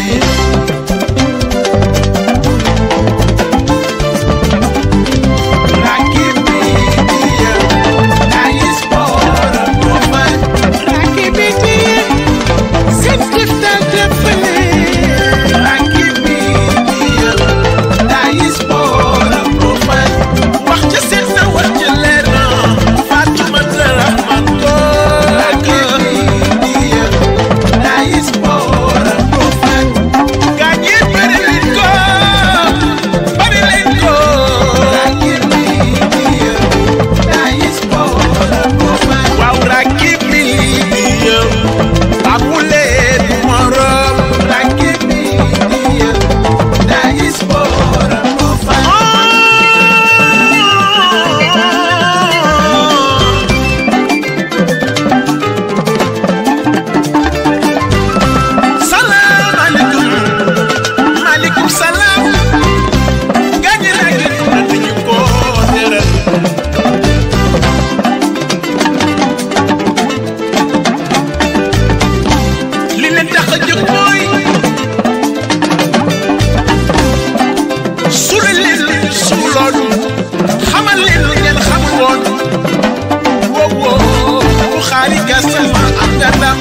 Wali Gassama am nga ndam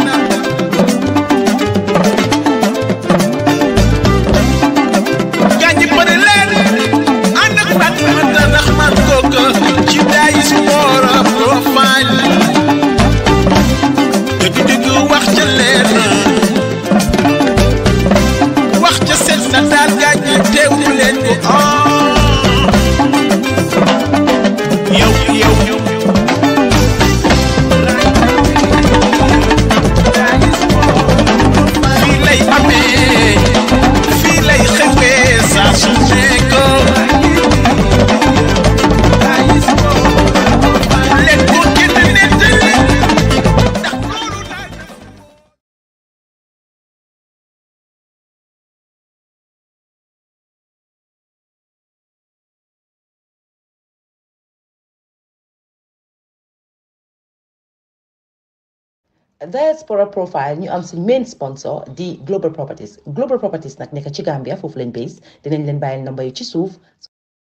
gaañi pare leen ànd ak Fatimata Rahman Koko ci Diaspora Profile dëgg wax ca leer wax ca set na daal gaañi teewlu leen ko yow fii lay amee fii lay xewee saa su nekko leen ko kenn nettali ndax loolu laa Diaspora Profile ñu am suñ main sponsor di Global Properties nag nekk ci Gambia foofu lañ base dinañ leen bàyyil number yi ci suuf